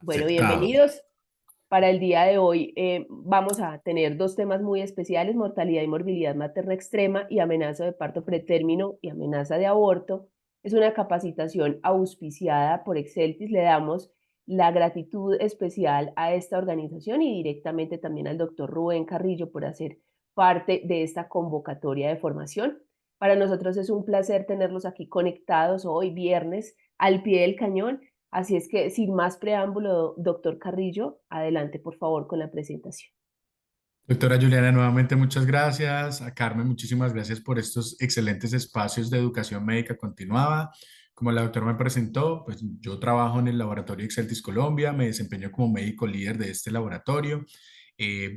Bueno, Aceptado. bienvenidos. Para el día de hoy vamos a tener dos temas muy especiales: mortalidad y morbilidad materna extrema y amenaza de parto pretérmino y amenaza de aborto. Es una capacitación auspiciada por Exceltis. Le damos la gratitud especial a esta organización y directamente también al doctor Rubén Carrillo por hacer parte de esta convocatoria de formación. Para nosotros es un placer tenerlos aquí conectados hoy viernes al pie del cañón. Así es que, sin más preámbulo, doctor Carrillo, adelante por favor con la presentación. Doctora Juliana, nuevamente muchas gracias. A Carmen, muchísimas gracias por estos excelentes espacios de educación médica continuada. Como la doctora me presentó, pues yo trabajo en el laboratorio Exceltis Colombia, me desempeño como médico líder de este laboratorio.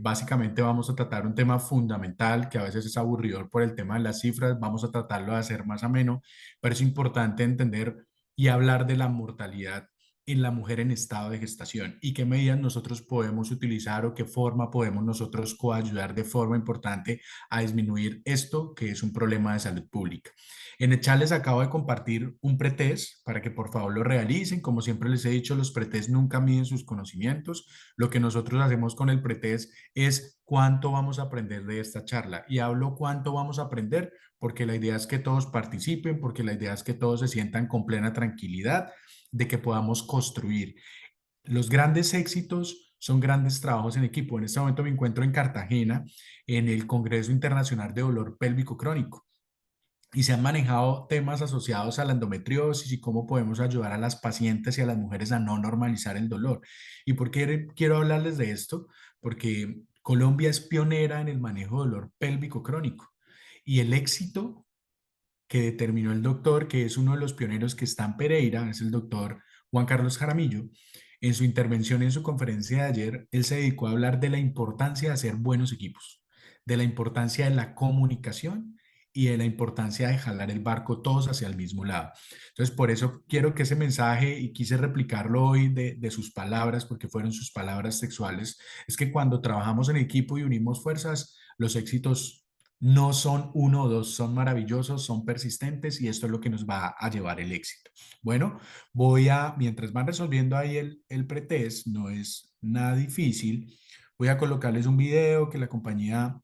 Básicamente vamos a tratar un tema fundamental que a veces es aburridor por el tema de las cifras, vamos a tratarlo de hacer más ameno, pero es importante entender y hablar de la mortalidad en la mujer en estado de gestación y qué medidas nosotros podemos utilizar o qué forma podemos nosotros coayudar de forma importante a disminuir esto que es un problema de salud pública. En el chat les acabo de compartir un pretest para que por favor lo realicen. Como siempre les he dicho, los pretest nunca miden sus conocimientos. Lo que nosotros hacemos con el pretest es cuánto vamos a aprender de esta charla. Y hablo cuánto vamos a aprender porque la idea es que todos participen, porque la idea es que todos se sientan con plena tranquilidad de que podamos construir. Los grandes éxitos son grandes trabajos en equipo. En este momento me encuentro en Cartagena, en el Congreso Internacional de Dolor Pélvico Crónico, y se han manejado temas asociados a la endometriosis y cómo podemos ayudar a las pacientes y a las mujeres a no normalizar el dolor. ¿Y por qué quiero hablarles de esto? Porque Colombia es pionera en el manejo de dolor pélvico crónico y el éxito que determinó el doctor, que es uno de los pioneros que está en Pereira, es el doctor Juan Carlos Jaramillo. En su intervención en su conferencia de ayer, él se dedicó a hablar de la importancia de hacer buenos equipos, de la importancia de la comunicación y de la importancia de jalar el barco todos hacia el mismo lado. Entonces, por eso quiero que ese mensaje, y quise replicarlo hoy de sus palabras, porque fueron sus palabras textuales, es que cuando trabajamos en equipo y unimos fuerzas, los éxitos no son uno o dos, son maravillosos, son persistentes y esto es lo que nos va a llevar el éxito. Bueno, mientras van resolviendo ahí el pretest, no es nada difícil, voy a colocarles un video que la compañía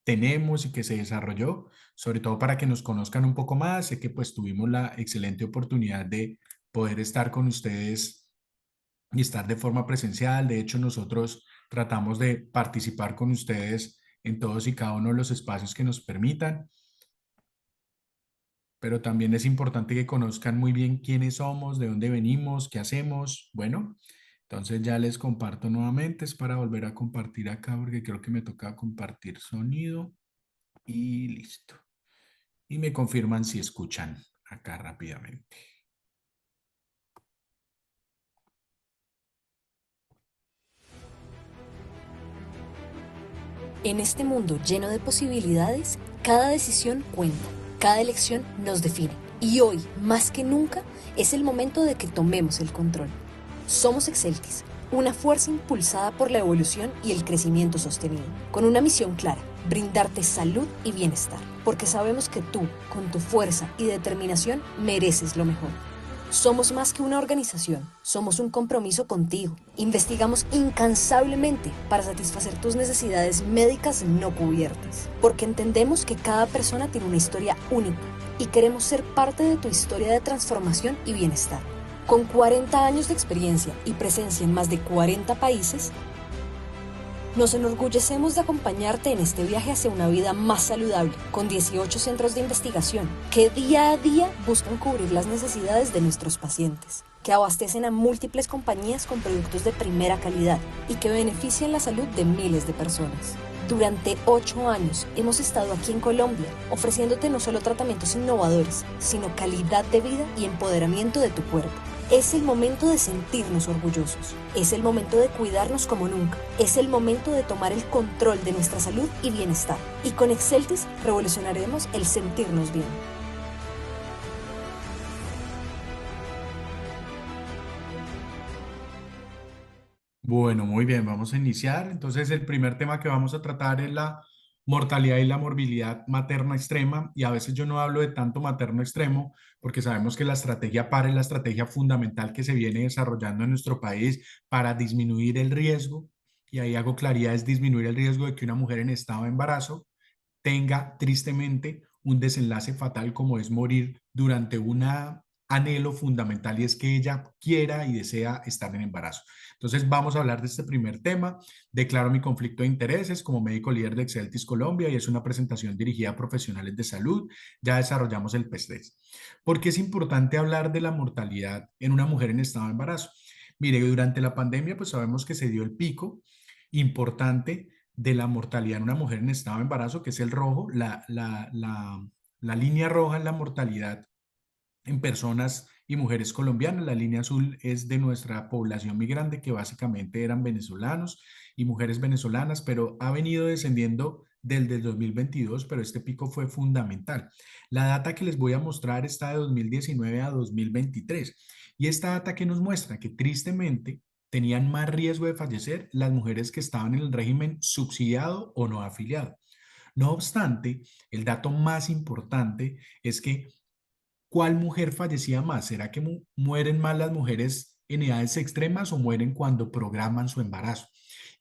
tenemos y que se desarrolló, sobre todo para que nos conozcan un poco más. Sé que pues tuvimos la excelente oportunidad de poder estar con ustedes y estar de forma presencial. De hecho, nosotros tratamos de participar con ustedes en todos y cada uno de los espacios que nos permitan, pero también es importante que conozcan muy bien quiénes somos, de dónde venimos, qué hacemos. Bueno, entonces ya les comparto nuevamente, es para volver a compartir acá porque creo que me toca compartir sonido y listo. Y me confirman si escuchan acá rápidamente. En este mundo lleno de posibilidades, cada decisión cuenta, cada elección nos define. Y hoy, más que nunca, es el momento de que tomemos el control. Somos Exceltis, una fuerza impulsada por la evolución y el crecimiento sostenido, con una misión clara: brindarte salud y bienestar, porque sabemos que tú, con tu fuerza y determinación, mereces lo mejor. Somos más que una organización, somos un compromiso contigo. Investigamos incansablemente para satisfacer tus necesidades médicas no cubiertas, porque entendemos que cada persona tiene una historia única y queremos ser parte de tu historia de transformación y bienestar. Con 40 años de experiencia y presencia en más de 40 países, nos enorgullecemos de acompañarte en este viaje hacia una vida más saludable, con 18 centros de investigación que día a día buscan cubrir las necesidades de nuestros pacientes, que abastecen a múltiples compañías con productos de primera calidad y que benefician la salud de miles de personas. Durante 8 años hemos estado aquí en Colombia, ofreciéndote no solo tratamientos innovadores, sino calidad de vida y empoderamiento de tu cuerpo. Es el momento de sentirnos orgullosos. Es el momento de cuidarnos como nunca. Es el momento de tomar el control de nuestra salud y bienestar. Y con Exceltis revolucionaremos el sentirnos bien. Bueno, muy bien, vamos a iniciar. Entonces, el primer tema que vamos a tratar es la mortalidad y la morbilidad materna extrema, y a veces yo no hablo de tanto materno extremo, porque sabemos que la estrategia PAR es la estrategia fundamental que se viene desarrollando en nuestro país para disminuir el riesgo, y ahí hago claridad, es disminuir el riesgo de que una mujer en estado de embarazo tenga tristemente un desenlace fatal como es morir durante un anhelo fundamental y es que ella quiera y desea estar en embarazo. Entonces vamos a hablar de este primer tema. Declaro mi conflicto de intereses como médico líder de Exceltis Colombia y es una presentación dirigida a profesionales de salud. Ya desarrollamos el PES-3. ¿Por qué es importante hablar de la mortalidad en una mujer en estado de embarazo? Mire, durante la pandemia pues sabemos que se dio el pico importante de la mortalidad en una mujer en estado de embarazo, que es el rojo, la línea roja es la mortalidad en personas y mujeres colombianas, la línea azul es de nuestra población migrante, que básicamente eran venezolanos y mujeres venezolanas, pero ha venido descendiendo desde el 2022, pero este pico fue fundamental. La data que les voy a mostrar está de 2019 a 2023 y esta data que nos muestra que tristemente tenían más riesgo de fallecer las mujeres que estaban en el régimen subsidiado o no afiliado. No obstante, el dato más importante es que ¿cuál mujer fallecía más? ¿Será que mueren más las mujeres en edades extremas o mueren cuando programan su embarazo?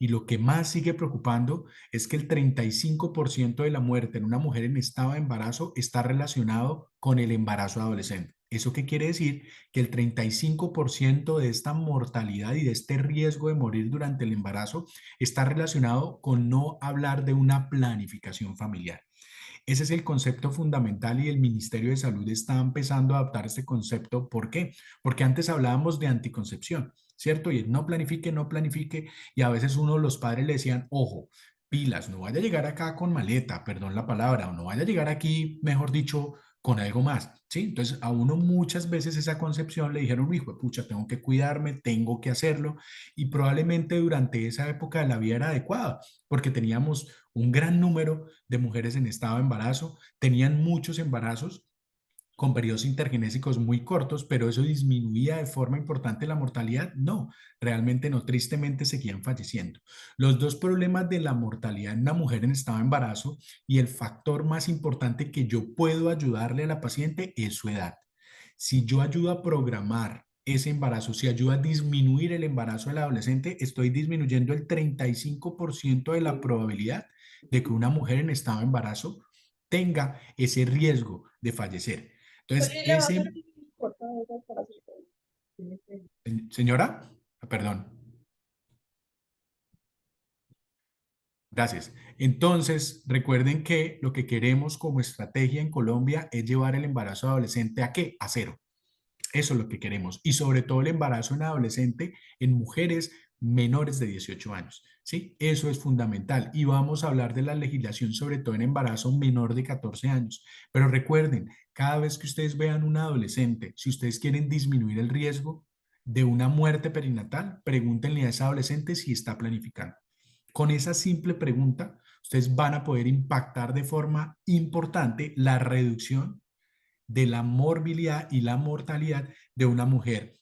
Y lo que más sigue preocupando es que el 35% de la muerte en una mujer en estado de embarazo está relacionado con el embarazo adolescente. ¿Eso qué quiere decir? Que el 35% de esta mortalidad y de este riesgo de morir durante el embarazo está relacionado con no hablar de una planificación familiar. Ese es el concepto fundamental y el Ministerio de Salud está empezando a adaptar este concepto. ¿Por qué? Porque antes hablábamos de anticoncepción, ¿cierto? Y no planifique, no planifique. Y a veces uno, los padres le decían, ojo, pilas, no vaya a llegar acá con maleta, perdón la palabra, o no vaya a llegar aquí, mejor dicho, con algo más, ¿sí? Entonces a uno muchas veces esa concepción le dijeron, hijo de pucha, tengo que cuidarme, tengo que hacerlo, y probablemente durante esa época de la vida era adecuada, porque teníamos un gran número de mujeres en estado de embarazo, tenían muchos embarazos con periodos intergenésicos muy cortos, pero eso disminuía de forma importante la mortalidad. No, realmente no, tristemente seguían falleciendo. Los dos problemas de la mortalidad en una mujer en estado de embarazo y el factor más importante que yo puedo ayudarle a la paciente es su edad. Si yo ayudo a programar ese embarazo, si ayuda a disminuir el embarazo del adolescente, estoy disminuyendo el 35% de la probabilidad de que una mujer en estado de embarazo tenga ese riesgo de fallecer. Entonces, señora, perdón, gracias. Entonces, recuerden que lo que queremos como estrategia en Colombia es llevar el embarazo adolescente ¿a qué? A cero. Eso es lo que queremos. Y sobre todo el embarazo en adolescente en mujeres menores de 18 años. ¿Sí? Eso es fundamental. Y vamos a hablar de la legislación, sobre todo en embarazo menor de 14 años. Pero recuerden, cada vez que ustedes vean un adolescente, si ustedes quieren disminuir el riesgo de una muerte perinatal, pregúntenle a ese adolescente si está planificando. Con esa simple pregunta, ustedes van a poder impactar de forma importante la reducción de la morbilidad y la mortalidad de una mujer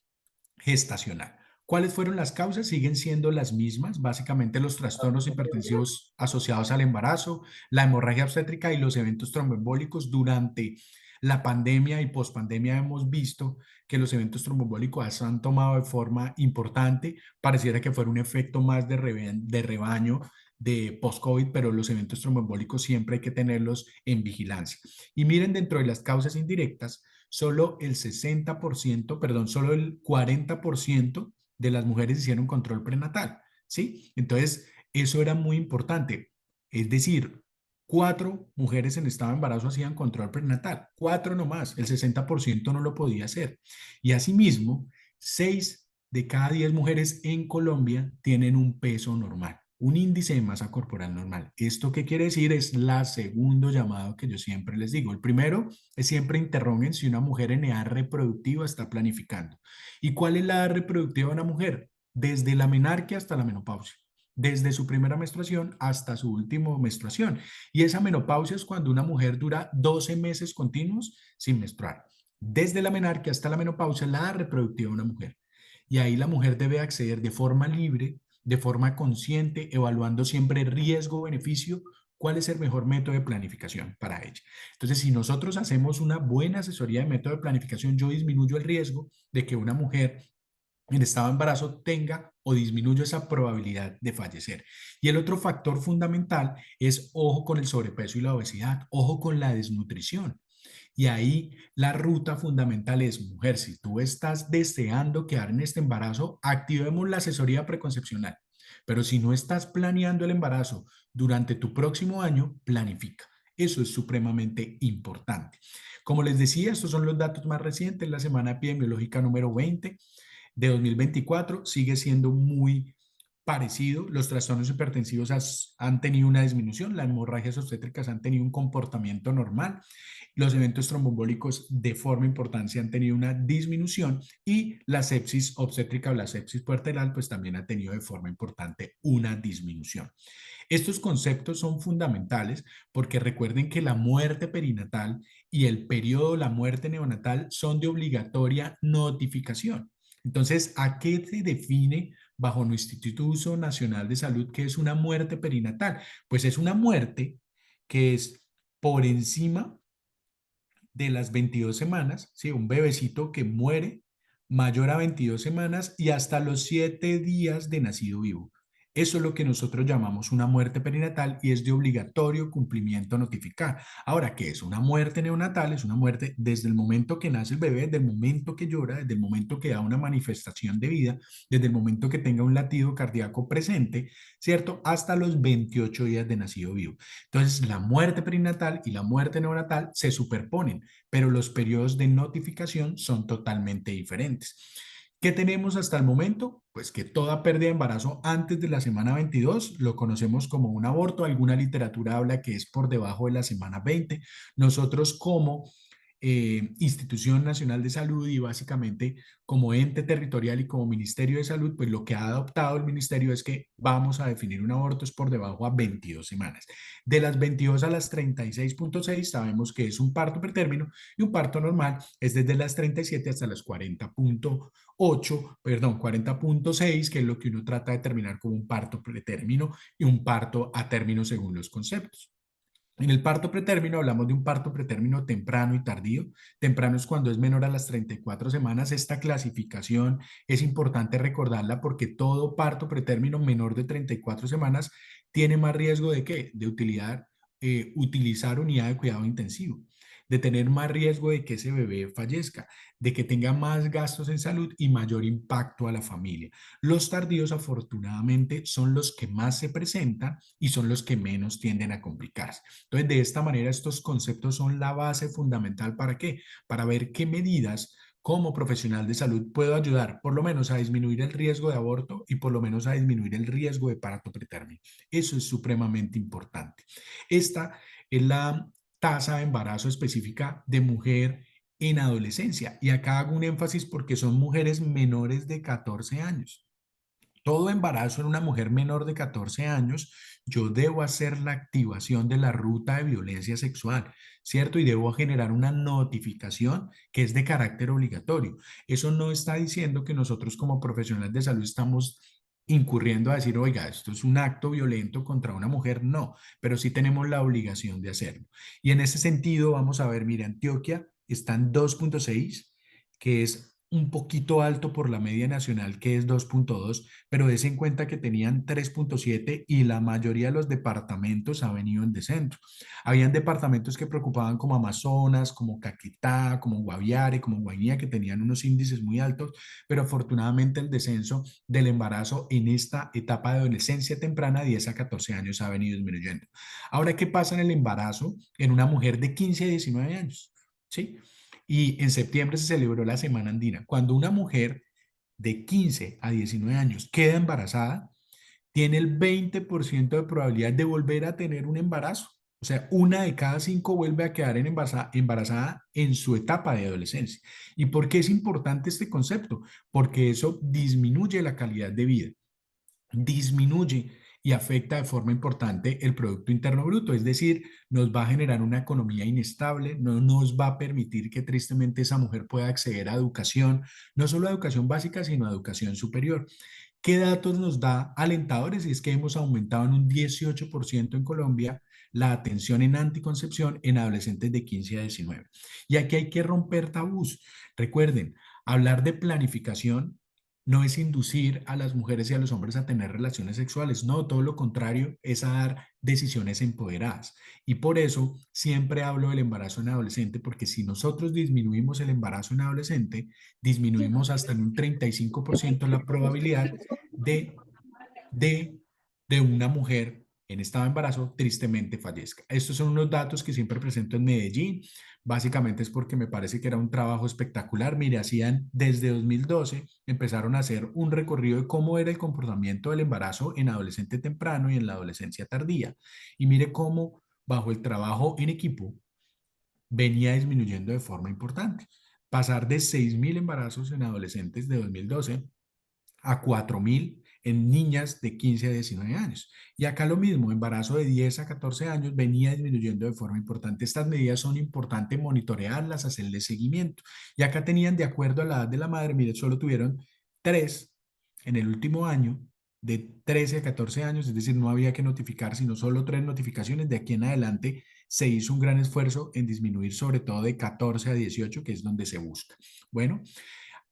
gestacional. ¿Cuáles fueron las causas? Siguen siendo las mismas, básicamente los trastornos hipertensivos asociados al embarazo, la hemorragia obstétrica y los eventos tromboembólicos. Durante la pandemia y pospandemia hemos visto que los eventos tromboembólicos se han tomado de forma importante, pareciera que fuera un efecto más de rebaño de post-COVID, pero los eventos tromboembólicos siempre hay que tenerlos en vigilancia. Y miren, dentro de las causas indirectas, solo el 60%, perdón, solo el 40% de las mujeres hicieron control prenatal, ¿sí? Entonces, eso era muy importante. Es decir, 4 mujeres en estado de embarazo hacían control prenatal, 4 nomás, el 60% no lo podía hacer. Y asimismo, 6 de cada 10 mujeres en Colombia tienen un peso normal, un índice de masa corporal normal. ¿Esto qué quiere decir? Es la segundo llamado que yo siempre les digo. El primero es siempre interroguen si una mujer en edad reproductiva está planificando. ¿Y cuál es la edad reproductiva de una mujer? Desde la menarquia hasta la menopausia. Desde su primera menstruación hasta su última menstruación. Y esa menopausia es cuando una mujer dura 12 meses continuos sin menstruar. Desde la menarquia hasta la menopausia, la edad reproductiva de una mujer. Y ahí la mujer debe acceder de forma libre, de forma consciente, evaluando siempre riesgo-beneficio cuál es el mejor método de planificación para ella. Entonces, si nosotros hacemos una buena asesoría de método de planificación, yo disminuyo el riesgo de que una mujer en estado de embarazo tenga o disminuya esa probabilidad de fallecer. Y el otro factor fundamental es ojo con el sobrepeso y la obesidad, ojo con la desnutrición. Y ahí la ruta fundamental es, mujer, si tú estás deseando quedar en este embarazo, activemos la asesoría preconcepcional. Pero si no estás planeando el embarazo durante tu próximo año, planifica. Eso es supremamente importante. Como les decía, estos son los datos más recientes, la semana epidemiológica número 20 de 2024 sigue siendo muy parecido. Los trastornos hipertensivos han tenido una disminución, las hemorragias obstétricas han tenido un comportamiento normal, los eventos tromboembólicos de forma importante han tenido una disminución y la sepsis obstétrica o la sepsis puerperal pues también ha tenido de forma importante una disminución. Estos conceptos son fundamentales porque recuerden que la muerte perinatal y el periodo de la muerte neonatal son de obligatoria notificación. Entonces, ¿a qué se define bajo nuestro Instituto Nacional de Salud que es una muerte perinatal? Pues es una muerte que es por encima de las 22 semanas, ¿sí? Un bebecito que muere mayor a 22 semanas y hasta los 7 días de nacido vivo. Eso es lo que nosotros llamamos una muerte perinatal y es de obligatorio cumplimiento notificar. Ahora, ¿qué es una muerte neonatal? Es una muerte desde el momento que nace el bebé, desde el momento que llora, desde el momento que da una manifestación de vida, desde el momento que tenga un latido cardíaco presente, ¿cierto? Hasta los 28 días de nacido vivo. Entonces, la muerte perinatal y la muerte neonatal se superponen, pero los periodos de notificación son totalmente diferentes. ¿Qué tenemos hasta el momento? Pues que toda pérdida de embarazo antes de la semana 22 lo conocemos como un aborto. Alguna literatura habla que es por debajo de la semana 20. Nosotros como Institución Nacional de Salud y básicamente como ente territorial y como Ministerio de Salud, pues lo que ha adoptado el ministerio es que vamos a definir un aborto es por debajo a 22 semanas. De las 22 a las 36.6 sabemos que es un parto pretérmino y un parto normal es desde las 37 hasta las 40.8, perdón, 40.6, que es lo que uno trata de determinar como un parto pretérmino y un parto a término según los conceptos. En el parto pretérmino hablamos de un parto pretérmino temprano y tardío. Temprano es cuando es menor a las 34 semanas. Esta clasificación es importante recordarla porque todo parto pretérmino menor de 34 semanas tiene más riesgo de ¿qué? De utilizar unidad de cuidado intensivo, de tener más riesgo de que ese bebé fallezca, de que tenga más gastos en salud y mayor impacto a la familia. Los tardíos, afortunadamente, son los que más se presentan y son los que menos tienden a complicarse. Entonces, de esta manera, estos conceptos son la base fundamental ¿para qué? Para ver qué medidas como profesional de salud puedo ayudar por lo menos a disminuir el riesgo de aborto y por lo menos a disminuir el riesgo de parto pretérmino. Eso es supremamente importante. Esta es la tasa de embarazo específica de mujer en adolescencia. Y acá hago un énfasis porque son mujeres menores de 14 años. Todo embarazo en una mujer menor de 14 años, yo debo hacer la activación de la ruta de violencia sexual, ¿cierto? Y debo generar una notificación que es de carácter obligatorio. Eso no está diciendo que nosotros como profesionales de salud estamos incurriendo a decir, oiga, esto es un acto violento contra una mujer, no, pero sí tenemos la obligación de hacerlo. Y en ese sentido, vamos a ver, mire, Antioquia está en 2.6, que es un poquito alto por la media nacional, que es 2.2, pero des en cuenta que tenían 3.7 y la mayoría de los departamentos ha venido en descenso. Habían departamentos que preocupaban como Amazonas, como Caquetá, como Guaviare, como Guainía, que tenían unos índices muy altos, pero afortunadamente el descenso del embarazo en esta etapa de adolescencia temprana, 10 a 14 años, ha venido disminuyendo. Ahora, ¿qué pasa en el embarazo en una mujer de 15 a 19 años? ¿Sí? Y en septiembre se celebró la Semana Andina. Cuando una mujer de 15 a 19 años queda embarazada, tiene el 20% de probabilidad de volver a tener un embarazo. O sea, una de cada 5 vuelve a quedar embarazada en su etapa de adolescencia. ¿Y por qué es importante este concepto? Porque eso disminuye la calidad de vida, disminuye y afecta de forma importante el Producto Interno Bruto, es decir, nos va a generar una economía inestable, no nos va a permitir que tristemente esa mujer pueda acceder a educación, no solo a educación básica, sino a educación superior. ¿Qué datos nos da alentadores? Y es que hemos aumentado en un 18% en Colombia la atención en anticoncepción en adolescentes de 15 a 19. Y aquí hay que romper tabús. Recuerden, hablar de planificación no es inducir a las mujeres y a los hombres a tener relaciones sexuales, no, todo lo contrario, es a dar decisiones empoderadas. Y por eso siempre hablo del embarazo en adolescente, porque si nosotros disminuimos el embarazo en adolescente, disminuimos hasta en un 35% la probabilidad de, de, de una mujer en estado de embarazo tristemente fallezca. Estos son unos datos que siempre presento en Medellín. Básicamente es porque me parece que era un trabajo espectacular. Mire, hacían desde 2012, empezaron a hacer un recorrido de cómo era el comportamiento del embarazo en adolescente temprano y en la adolescencia tardía. Y mire cómo bajo el trabajo en equipo venía disminuyendo de forma importante. Pasar de 6.000 embarazos en adolescentes de 2012 a 4.000 en niñas de 15 a 19 años. Y acá lo mismo, embarazo de 10 a 14 años venía disminuyendo de forma importante. Estas medidas son importantes monitorearlas, hacerle seguimiento. Y acá tenían, de acuerdo a la edad de la madre, mire, solo tuvieron 3 en el último año, de 13 a 14 años, es decir, no había que notificar, sino solo 3 notificaciones. De aquí en adelante se hizo un gran esfuerzo en disminuir, sobre todo de 14 a 18, que es donde se busca. Bueno,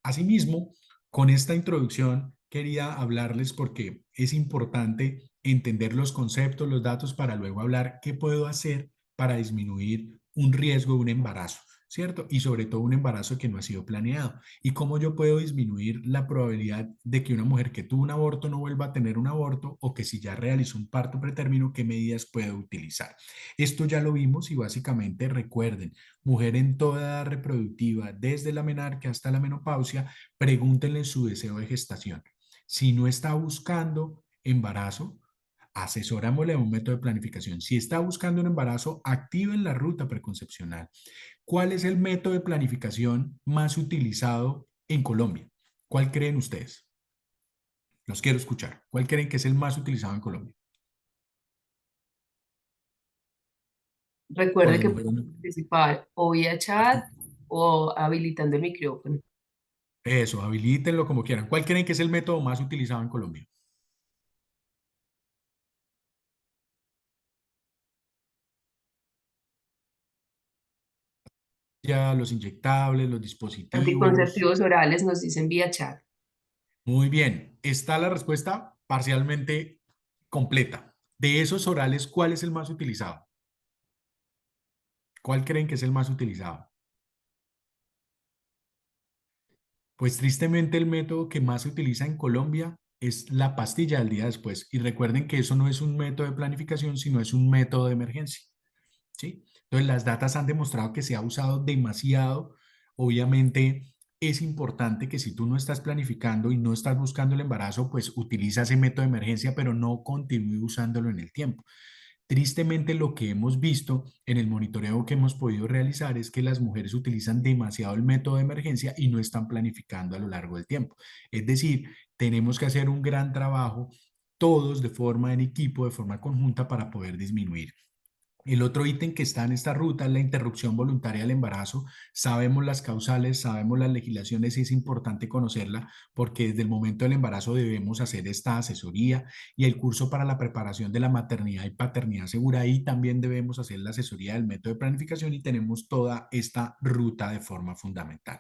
asimismo, con esta introducción quería hablarles porque es importante entender los conceptos, los datos para luego hablar qué puedo hacer para disminuir un riesgo de un embarazo, ¿cierto? Y sobre todo un embarazo que no ha sido planeado. Y cómo yo puedo disminuir la probabilidad de que una mujer que tuvo un aborto no vuelva a tener un aborto, o que si ya realizó un parto pretérmino, qué medidas puedo utilizar. Esto ya lo vimos y básicamente recuerden, mujer en toda edad reproductiva, desde la menarquia hasta la menopausia, pregúntenle su deseo de gestación. Si no está buscando embarazo, asesorámosle un método de planificación. Si está buscando un embarazo, activen la ruta preconcepcional. ¿Cuál es el método de planificación más utilizado en Colombia? ¿Cuál creen ustedes? Los quiero escuchar. ¿Cuál creen que es el más utilizado en Colombia? Por Recuerde las que puede mujeres. participar o vía chat o habilitando el micrófono. Eso, habilítenlo como quieran. ¿Cuál creen que es el método más utilizado en Colombia? Ya, los inyectables, los dispositivos. Anticonceptivos orales nos dicen vía chat. Muy bien. Está la respuesta parcialmente completa. De esos orales, ¿cuál es el más utilizado? ¿Cuál creen que es el más utilizado? Pues tristemente el método que más se utiliza en Colombia es la pastilla del día después. Y recuerden que eso no es un método de planificación, sino es un método de emergencia. ¿Sí? Entonces, las datas han demostrado que se ha usado demasiado. Obviamente, es importante que si tú no estás planificando y no estás buscando el embarazo, pues utiliza ese método de emergencia, pero no continúe usándolo en el tiempo. Tristemente, lo que hemos visto en el monitoreo que hemos podido realizar es que las mujeres utilizan demasiado el método de emergencia y no están planificando a lo largo del tiempo. Es decir, tenemos que hacer un gran trabajo todos de forma en equipo, de forma conjunta, para poder disminuir. El otro ítem que está en esta ruta es la interrupción voluntaria del embarazo. Sabemos las causales, sabemos las legislaciones y es importante conocerla, porque desde el momento del embarazo debemos hacer esta asesoría y el curso para la preparación de la maternidad y paternidad segura. Y también debemos hacer la asesoría del método de planificación y tenemos toda esta ruta de forma fundamental.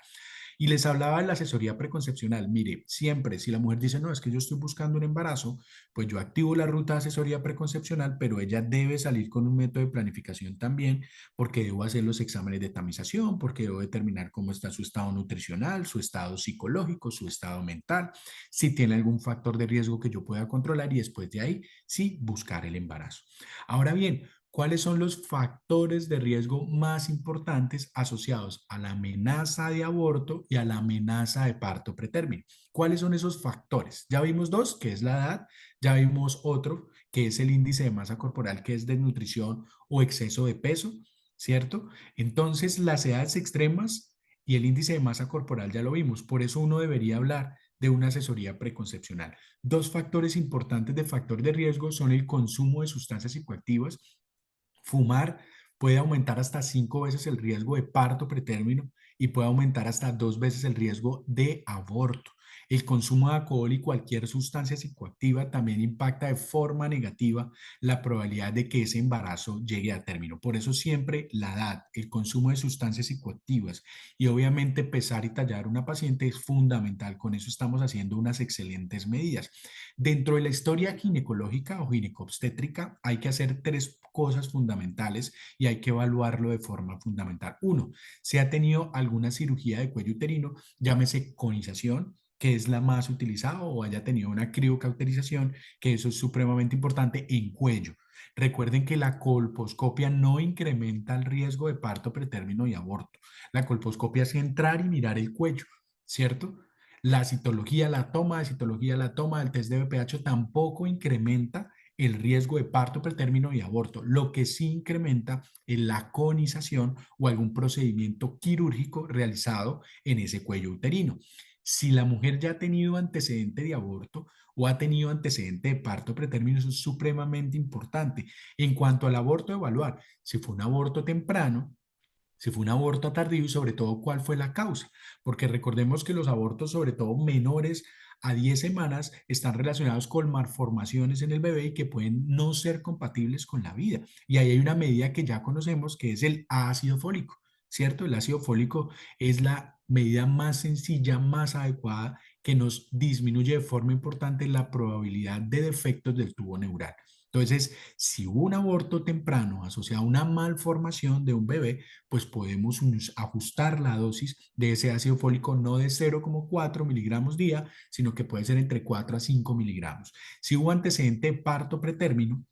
Y les hablaba de la asesoría preconcepcional. Mire, siempre si la mujer dice, no, es que yo estoy buscando un embarazo, pues yo activo la ruta de asesoría preconcepcional, pero ella debe salir con un método de planificación también, porque debo hacer los exámenes de tamización, porque debo determinar cómo está su estado nutricional, su estado psicológico, su estado mental, si tiene algún factor de riesgo que yo pueda controlar, y después de ahí, sí, buscar el embarazo. Ahora bien, ¿cuáles son los factores de riesgo más importantes asociados a la amenaza de aborto y a la amenaza de parto pretérmino? ¿Cuáles son esos factores? Ya vimos dos, que es la edad, ya vimos otro, que es el índice de masa corporal, que es desnutrición o exceso de peso, ¿cierto? Entonces, las edades extremas y el índice de masa corporal ya lo vimos, por eso uno debería hablar de una asesoría preconcepcional. Dos factores importantes de factor de riesgo son el consumo de sustancias psicoactivas. Fumar puede aumentar hasta 5 veces el riesgo de parto pretérmino y puede aumentar hasta 2 veces el riesgo de aborto. El consumo de alcohol y cualquier sustancia psicoactiva también impacta de forma negativa la probabilidad de que ese embarazo llegue a término. Por eso siempre la edad, el consumo de sustancias psicoactivas y obviamente pesar y tallar una paciente es fundamental. Con eso estamos haciendo unas excelentes medidas. Dentro de la historia ginecológica o ginecobstétrica hay que hacer tres cosas fundamentales y hay que evaluarlo de forma fundamental. Uno, si ha tenido alguna cirugía de cuello uterino, llámese conización, que es la más utilizada, o haya tenido una criocauterización, que eso es supremamente importante en cuello. Recuerden que la colposcopia no incrementa el riesgo de parto pretérmino y aborto. La colposcopia es entrar y mirar el cuello, ¿cierto? La citología, la toma de citología, la toma del test de BPH tampoco incrementa el riesgo de parto pretérmino y aborto. Lo que sí incrementa es la conización o algún procedimiento quirúrgico realizado en ese cuello uterino. Si la mujer ya ha tenido antecedente de aborto o ha tenido antecedente de parto pretérmino, eso es supremamente importante. En cuanto al aborto, evaluar si fue un aborto temprano, si fue un aborto tardío y sobre todo cuál fue la causa, porque recordemos que los abortos, sobre todo menores a 10 semanas, están relacionados con malformaciones en el bebé y que pueden no ser compatibles con la vida. Y ahí hay una medida que ya conocemos que es el ácido fólico, ¿cierto? El ácido fólico es la medida más sencilla, más adecuada, que nos disminuye de forma importante la probabilidad de defectos del tubo neural. Entonces, si hubo un aborto temprano asociado a una malformación de un bebé, pues podemos ajustar la dosis de ese ácido fólico no de 0,4 miligramos día, sino que puede ser entre 4 a 5 miligramos. Si hubo antecedente de parto pretérmino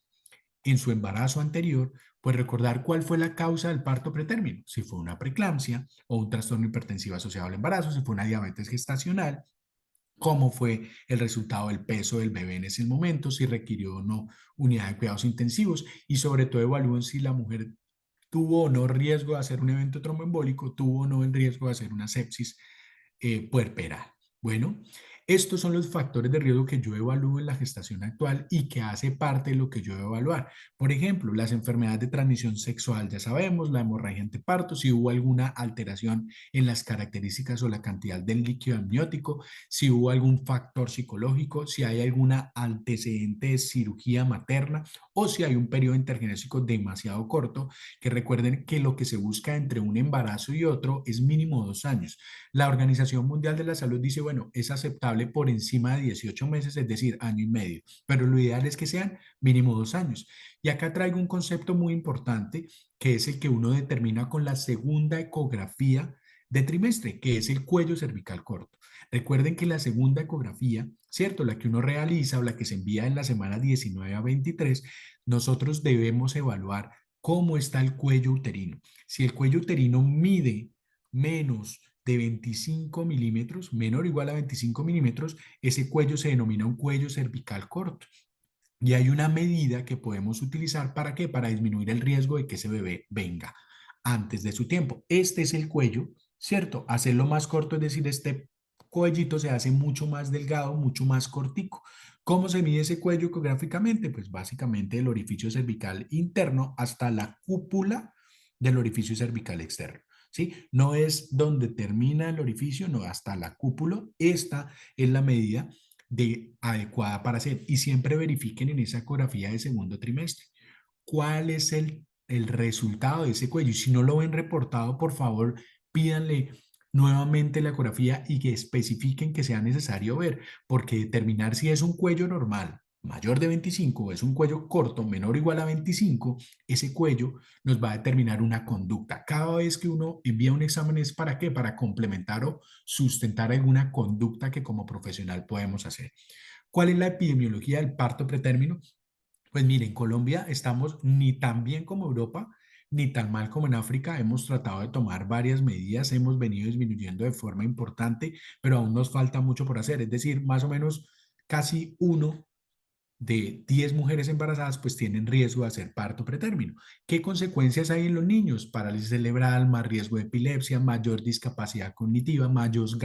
en su embarazo anterior, pues recordar cuál fue la causa del parto pretérmino, si fue una preeclampsia o un trastorno hipertensivo asociado al embarazo, si fue una diabetes gestacional, cómo fue el resultado del peso del bebé en ese momento, si requirió o no unidad de cuidados intensivos y sobre todo evalúen si la mujer tuvo o no riesgo de hacer un evento tromboembólico, tuvo o no el riesgo de hacer una sepsis puerperal. Bueno, estos son los factores de riesgo que yo evalúo en la gestación actual y que hace parte de lo que yo debo evaluar. Por ejemplo, las enfermedades de transmisión sexual, ya sabemos, la hemorragia anteparto, si hubo alguna alteración en las características o la cantidad del líquido amniótico, si hubo algún factor psicológico, si hay alguna antecedente de cirugía materna o si hay un periodo intergenésico demasiado corto, que recuerden que lo que se busca entre un embarazo y otro es mínimo 2 años. La Organización Mundial de la Salud dice, bueno, es aceptable por encima de 18 meses, es decir, año y medio, pero lo ideal es que sean mínimo 2 años. Y acá traigo un concepto muy importante, que es el que uno determina con la segunda ecografía de trimestre, que es el cuello cervical corto. Recuerden que la segunda ecografía, ¿cierto? La que uno realiza o la que se envía en la semana 19 a 23, nosotros debemos evaluar cómo está el cuello uterino. Si el cuello uterino mide menos de 25 milímetros, menor o igual a 25 milímetros, ese cuello se denomina un cuello cervical corto. Y hay una medida que podemos utilizar ¿para qué? Para disminuir el riesgo de que ese bebé venga antes de su tiempo. Este es el cuello, ¿cierto? Hacerlo más corto, es decir, este cuellito se hace mucho más delgado, mucho más cortico. ¿Cómo se mide ese cuello ecográficamente? Pues básicamente el orificio cervical interno hasta la cúpula del orificio cervical externo. ¿Sí? No es donde termina el orificio, no, hasta la cúpula. Esta es la medida adecuada para hacer. Y siempre verifiquen en esa ecografía de segundo trimestre cuál es el resultado de ese cuello. Y si no lo ven reportado, por favor, pídanle nuevamente la ecografía y que especifiquen que sea necesario ver, porque determinar si es un cuello normal mayor de 25 o es un cuello corto menor o igual a 25, ese cuello nos va a determinar una conducta. Cada vez que uno envía un examen es ¿para qué? Para complementar o sustentar alguna conducta que como profesional podemos hacer. ¿Cuál es la epidemiología del parto pretérmino? Pues mire, en Colombia estamos ni tan bien como Europa, ni tan mal como en África. Hemos tratado de tomar varias medidas, hemos venido disminuyendo de forma importante, pero aún nos falta mucho por hacer. Es decir, más o menos casi uno de 10 mujeres embarazadas pues tienen riesgo de hacer parto pretérmino. ¿Qué consecuencias hay en los niños? Parálisis cerebral, más riesgo de epilepsia, mayor discapacidad cognitiva, mayor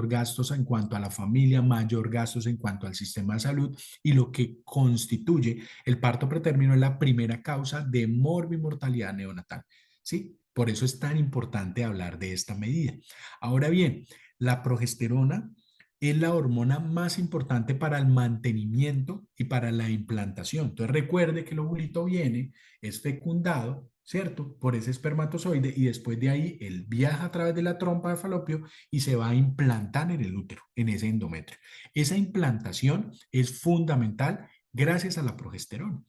gastos en cuanto a la familia, mayor gastos en cuanto al sistema de salud y lo que constituye el parto pretérmino es la primera causa de morbimortalidad neonatal. ¿Sí? Por eso es tan importante hablar de esta medida. Ahora bien, la progesterona es la hormona más importante para el mantenimiento y para la implantación. Entonces recuerde que el ovulito viene, es fecundado, ¿cierto? Por ese espermatozoide y después de ahí él viaja a través de la trompa de falopio y se va a implantar en el útero, en ese endometrio. Esa implantación es fundamental gracias a la progesterona.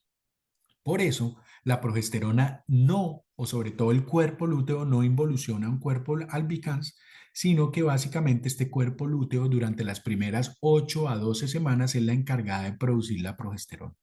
Por eso, la progesterona no, o sobre todo el cuerpo lúteo, no involuciona a un cuerpo albicans, sino que básicamente este cuerpo lúteo durante las primeras 8 a 12 semanas es la encargada de producir la progesterona.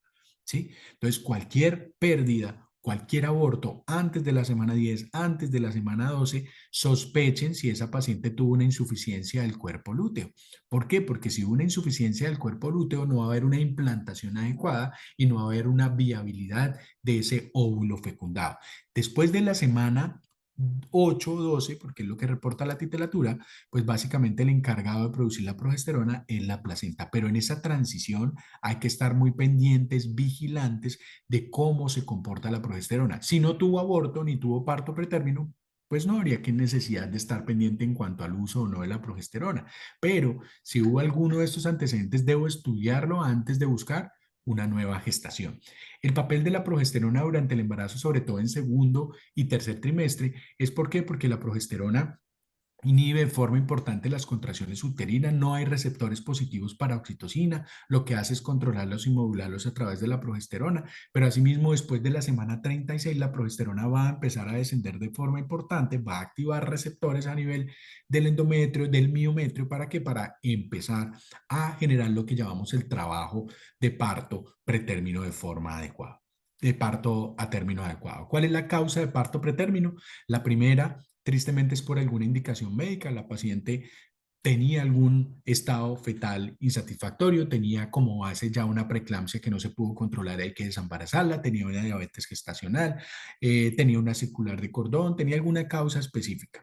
¿Sí? Entonces, cualquier pérdida, cualquier aborto antes de la semana 10, antes de la semana 12, sospechen si esa paciente tuvo una insuficiencia del cuerpo lúteo. ¿Por qué? Porque si hubo una insuficiencia del cuerpo lúteo, no va a haber una implantación adecuada y no va a haber una viabilidad de ese óvulo fecundado. Después de la semana 8 o 12, porque es lo que reporta la titulatura, pues básicamente el encargado de producir la progesterona es la placenta. Pero en esa transición hay que estar muy pendientes, vigilantes de cómo se comporta la progesterona. Si no tuvo aborto ni tuvo parto pretérmino, pues no habría que necesidad de estar pendiente en cuanto al uso o no de la progesterona. Pero si hubo alguno de estos antecedentes, debo estudiarlo antes de buscar una nueva gestación. El papel de la progesterona durante el embarazo, sobre todo en segundo y tercer trimestre, ¿es por qué? Porque la progesterona inhibe de forma importante las contracciones uterinas, no hay receptores positivos para oxitocina, lo que hace es controlarlos y modularlos a través de la progesterona, pero asimismo después de la semana 36 la progesterona va a empezar a descender de forma importante, va a activar receptores a nivel del endometrio, del miometrio, ¿para qué? Para empezar a generar lo que llamamos el trabajo de parto pretérmino de forma adecuada, de parto a término adecuado. ¿Cuál es la causa de parto pretérmino? La primera, tristemente, es por alguna indicación médica. La paciente tenía algún estado fetal insatisfactorio, tenía como base ya una preeclampsia que no se pudo controlar, hay que desembarazarla, tenía una diabetes gestacional, tenía una circular de cordón, tenía alguna causa específica.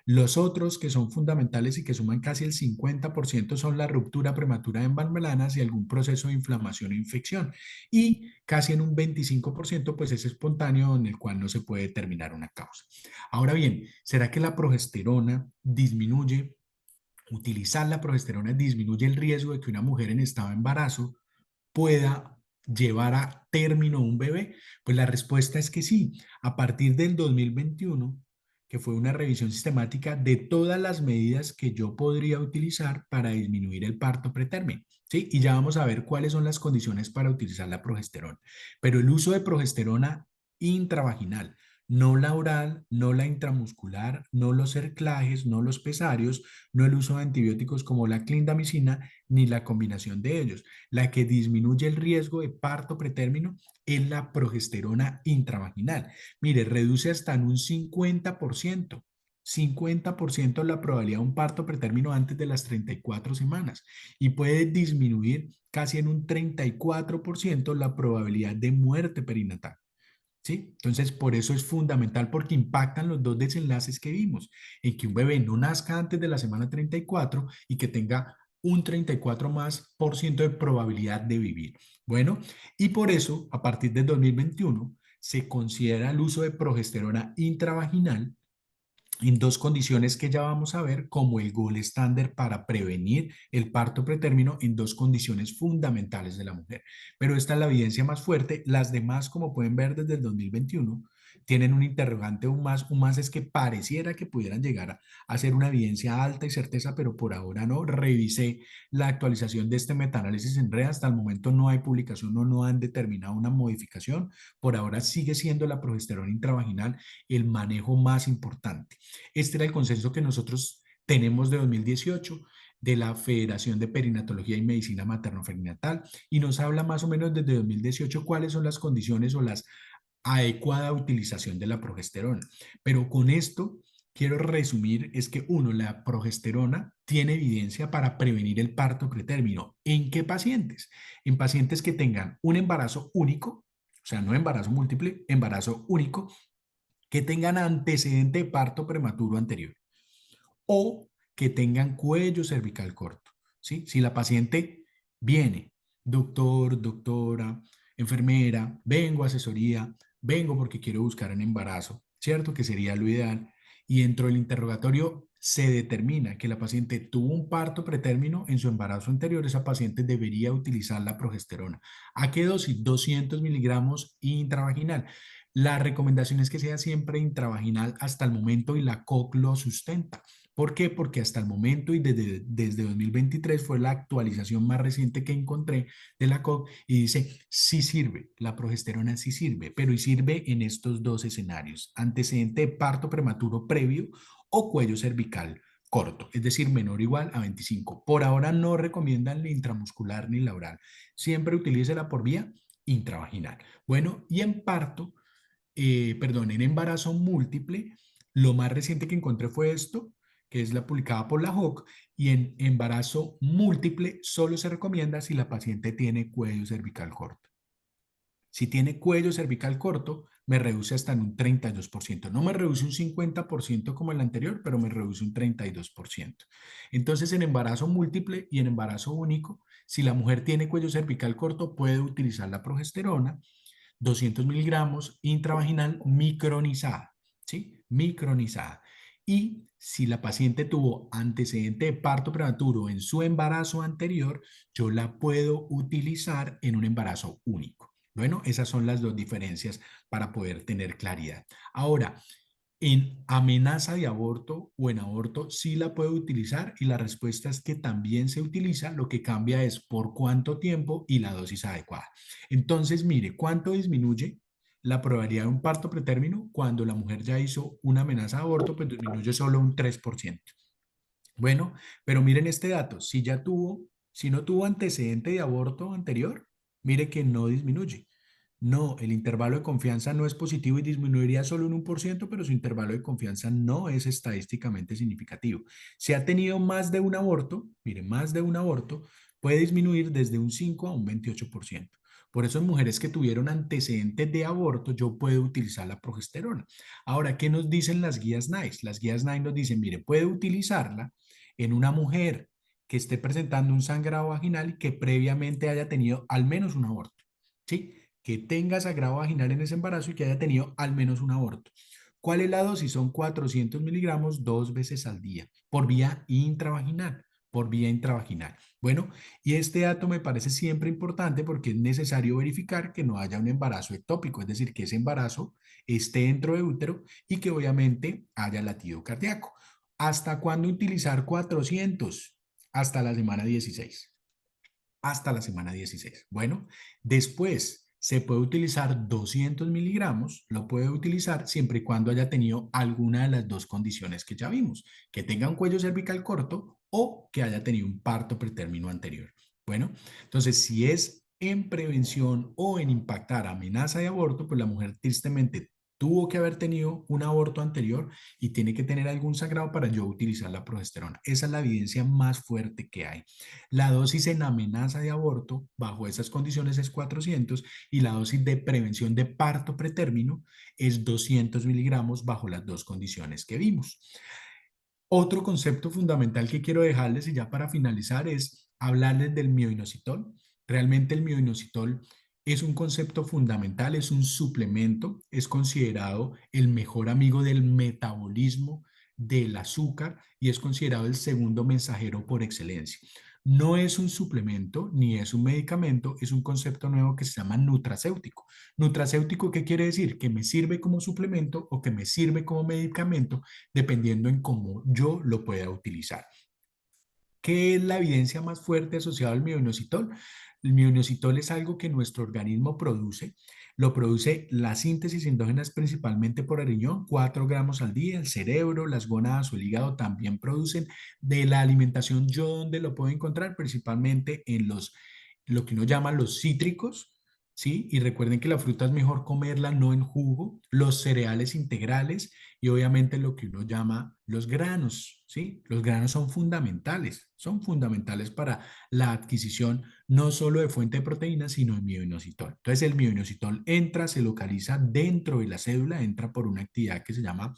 Los otros que son fundamentales y que suman casi el 50% son la ruptura prematura de membranas y algún proceso de inflamación o infección. Y casi en un 25% pues es espontáneo en el cual no se puede determinar una causa. Ahora bien, ¿será que la progesterona disminuye? Utilizar la progesterona disminuye el riesgo de que una mujer en estado de embarazo pueda llevar a término un bebé? Pues la respuesta es que sí. A partir del 2021, que fue una revisión sistemática de todas las medidas que yo podría utilizar para disminuir el parto pretérmino. ¿Sí? Y ya vamos a ver cuáles son las condiciones para utilizar la progesterona. Pero el uso de progesterona intravaginal, no la oral, no la intramuscular, no los cerclajes, no los pesarios, no el uso de antibióticos como la clindamicina, ni la combinación de ellos. La que disminuye el riesgo de parto pretérmino es la progesterona intravaginal. Mire, reduce hasta en un 50% la probabilidad de un parto pretérmino antes de las 34 semanas y puede disminuir casi en un 34% la probabilidad de muerte perinatal. ¿Sí? Entonces, por eso es fundamental porque impactan los dos desenlaces que vimos, en que un bebé no nazca antes de la semana 34 y que tenga un 34 más por ciento de probabilidad de vivir. Bueno, y por eso, a partir del 2021, se considera el uso de progesterona intravaginal en dos condiciones que ya vamos a ver como el gold estándar para prevenir el parto pretérmino en dos condiciones fundamentales de la mujer. Pero esta es la evidencia más fuerte. Las demás, como pueden ver desde el 2021, tienen un interrogante un más es que pareciera que pudieran llegar a ser una evidencia alta y certeza, pero por ahora no. Revisé la actualización de este metaanálisis en red. Hasta el momento no hay publicación, no han determinado una modificación. Por ahora sigue siendo la progesterona intravaginal el manejo más importante. Este era el consenso que nosotros tenemos de 2018 de la Federación de Perinatología y Medicina Materno-Perinatal y nos habla más o menos desde 2018 cuáles son las condiciones o las adecuada utilización de la progesterona. Pero con esto quiero resumir es que uno, la progesterona tiene evidencia para prevenir el parto pretérmino. ¿En qué pacientes? En pacientes que tengan un embarazo único, o sea, no embarazo múltiple, embarazo único, que tengan antecedente de parto prematuro anterior o que tengan cuello cervical corto. ¿Sí? Si la paciente viene, doctor, doctora, enfermera, vengo a asesoría, vengo porque quiero buscar un embarazo, ¿cierto? Que sería lo ideal. y dentro del interrogatorio se determina que la paciente tuvo un parto pretérmino en su embarazo anterior, esa paciente debería utilizar la progesterona. ¿A qué dosis? 200 miligramos intravaginal. La recomendación es que sea siempre intravaginal hasta el momento y la COC lo sustenta. ¿Por qué? Porque hasta el momento y desde 2023 fue la actualización más reciente que encontré de la COC y dice, sí sirve, la progesterona sí sirve, pero y sirve en estos dos escenarios, antecedente de parto prematuro previo o cuello cervical corto, es decir, menor o igual a 25. Por ahora no recomiendan ni intramuscular ni la oral, siempre utilícela por vía intravaginal. Bueno, y en parto, perdón, en embarazo múltiple, lo más reciente que encontré fue esto, que es la publicada por la JOC, y en embarazo múltiple solo se recomienda si la paciente tiene cuello cervical corto. Si tiene cuello cervical corto, me reduce hasta en un 32%. No me reduce un 50% como el anterior, pero me reduce un 32%. Entonces, en embarazo múltiple y en embarazo único, si la mujer tiene cuello cervical corto, puede utilizar la progesterona, 200 miligramos intravaginal micronizada, ¿sí? Micronizada. Y si la paciente tuvo antecedente de parto prematuro en su embarazo anterior, yo la puedo utilizar en un embarazo único. Bueno, esas son las dos diferencias para poder tener claridad. Ahora, en amenaza de aborto o en aborto sí la puedo utilizar y la respuesta es que también se utiliza, lo que cambia es por cuánto tiempo y la dosis adecuada. Entonces, mire, ¿cuánto disminuye la probabilidad de un parto pretérmino? Cuando la mujer ya hizo una amenaza de aborto, pues disminuye solo un 3%. Bueno, pero miren este dato, si no tuvo antecedente de aborto anterior, mire que no disminuye. No, el intervalo de confianza no es positivo y disminuiría solo un 1%, pero su intervalo de confianza no es estadísticamente significativo. Si ha tenido más de un aborto, mire, más de un aborto, puede disminuir desde un 5 a un 28%. Por eso en mujeres que tuvieron antecedentes de aborto, yo puedo utilizar la progesterona. Ahora, ¿qué nos dicen las guías NICE? Las guías NICE nos dicen, mire, puede utilizarla en una mujer que esté presentando un sangrado vaginal y que previamente haya tenido al menos un aborto. ¿Sí? Que tenga sangrado vaginal en ese embarazo y que haya tenido al menos un aborto. ¿Cuál es la dosis? Son 400 miligramos 2 veces al día por vía intravaginal, por vía intravaginal. Bueno, y este dato me parece siempre importante porque es necesario verificar que no haya un embarazo ectópico, es decir, que ese embarazo esté dentro de útero y que obviamente haya latido cardíaco. ¿Hasta cuándo utilizar 400? Hasta la semana 16. Hasta la semana 16. Bueno, después se puede utilizar 200 miligramos, lo puede utilizar siempre y cuando haya tenido alguna de las dos condiciones que ya vimos, que tenga un cuello cervical corto o que haya tenido un parto pretérmino anterior. Bueno, entonces si es en prevención o en impactar amenaza de aborto, pues la mujer tristemente tuvo que haber tenido un aborto anterior y tiene que tener algún sangrado para yo utilizar la progesterona. Esa es la evidencia más fuerte que hay. La dosis en amenaza de aborto bajo esas condiciones es 400 y la dosis de prevención de parto pretérmino es 200 miligramos bajo las dos condiciones que vimos. Otro concepto fundamental que quiero dejarles y ya para finalizar es hablarles del mioinositol. Realmente el mioinositol es un concepto fundamental, es un suplemento, es considerado el mejor amigo del metabolismo del azúcar y es considerado el segundo mensajero por excelencia. No es un suplemento ni es un medicamento, es un concepto nuevo que se llama nutracéutico. Nutracéutico, ¿qué quiere decir? Que me sirve como suplemento o que me sirve como medicamento dependiendo en cómo yo lo pueda utilizar. ¿Qué es la evidencia más fuerte asociada al mioinositol? El mioinositol es algo que nuestro organismo produce. Lo produce la síntesis endógena principalmente por el riñón, 4 gramos al día. El cerebro, las gónadas o el hígado también producen. De la alimentación, ¿yo dónde lo puedo encontrar? Principalmente en lo que uno llama los cítricos, ¿sí? Y recuerden que la fruta es mejor comerla no en jugo, los cereales integrales y obviamente lo que uno llama los granos, ¿sí? Los granos son fundamentales para la adquisición no solo de fuente de proteínas, sino de mioinositol. Entonces el mioinositol entra, se localiza dentro de la célula, entra por una actividad que se llama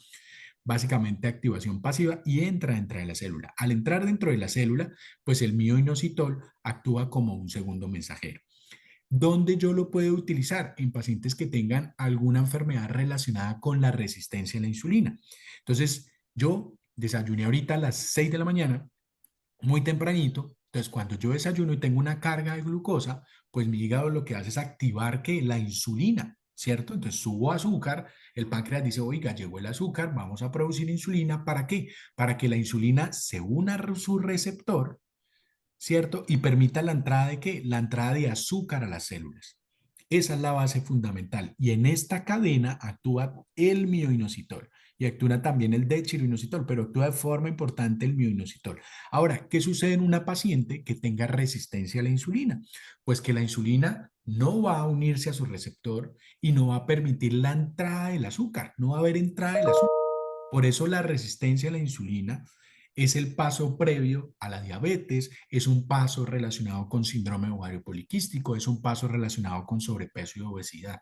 básicamente activación pasiva y entra dentro de la célula. Al entrar dentro de la célula, pues el mioinositol actúa como un segundo mensajero. ¿Dónde yo lo puedo utilizar? En pacientes que tengan alguna enfermedad relacionada con la resistencia a la insulina. Entonces, Yo desayuné ahorita a las 6 de la mañana, muy tempranito. Entonces, cuando yo desayuno y tengo una carga de glucosa, pues mi hígado lo que hace es activar que la insulina, ¿cierto? Entonces subo azúcar, el páncreas dice, oiga, llegó el azúcar, vamos a producir insulina. ¿Para qué? Para que la insulina se una a su receptor, ¿cierto? Y permita la entrada de qué? La entrada de azúcar a las células. Esa es la base fundamental. Y en esta cadena actúa el mioinositol y actúa también el dechiroinositol, pero actúa de forma importante el mioinositol. Ahora, ¿qué sucede en una paciente que tenga resistencia a la insulina? Pues que la insulina no va a unirse a su receptor y no va a permitir la entrada del azúcar, no va a haber entrada del azúcar. Por eso la resistencia a la insulina es el paso previo a la diabetes, es un paso relacionado con síndrome ovario poliquístico, es un paso relacionado con sobrepeso y obesidad.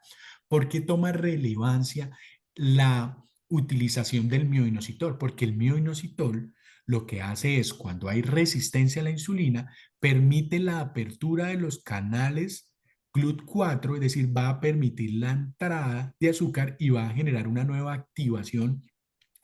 ¿Por qué toma relevancia la utilización del mioinositol? Porque el mioinositol lo que hace es, cuando hay resistencia a la insulina, permite la apertura de los canales GLUT4, es decir, va a permitir la entrada de azúcar y va a generar una nueva activación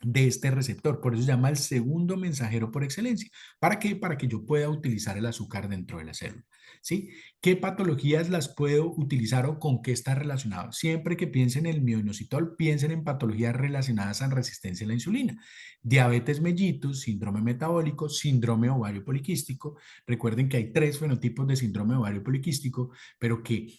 de este receptor. Por eso se llama el segundo mensajero por excelencia. ¿Para qué? Para que yo pueda utilizar el azúcar dentro de la célula. ¿Sí? ¿Qué patologías las puedo utilizar o con qué está relacionado? Siempre que piensen en el mioinositol, piensen en patologías relacionadas a resistencia a la insulina. Diabetes mellitus, síndrome metabólico, síndrome ovario poliquístico. Recuerden que hay 3 fenotipos de síndrome ovario poliquístico, pero que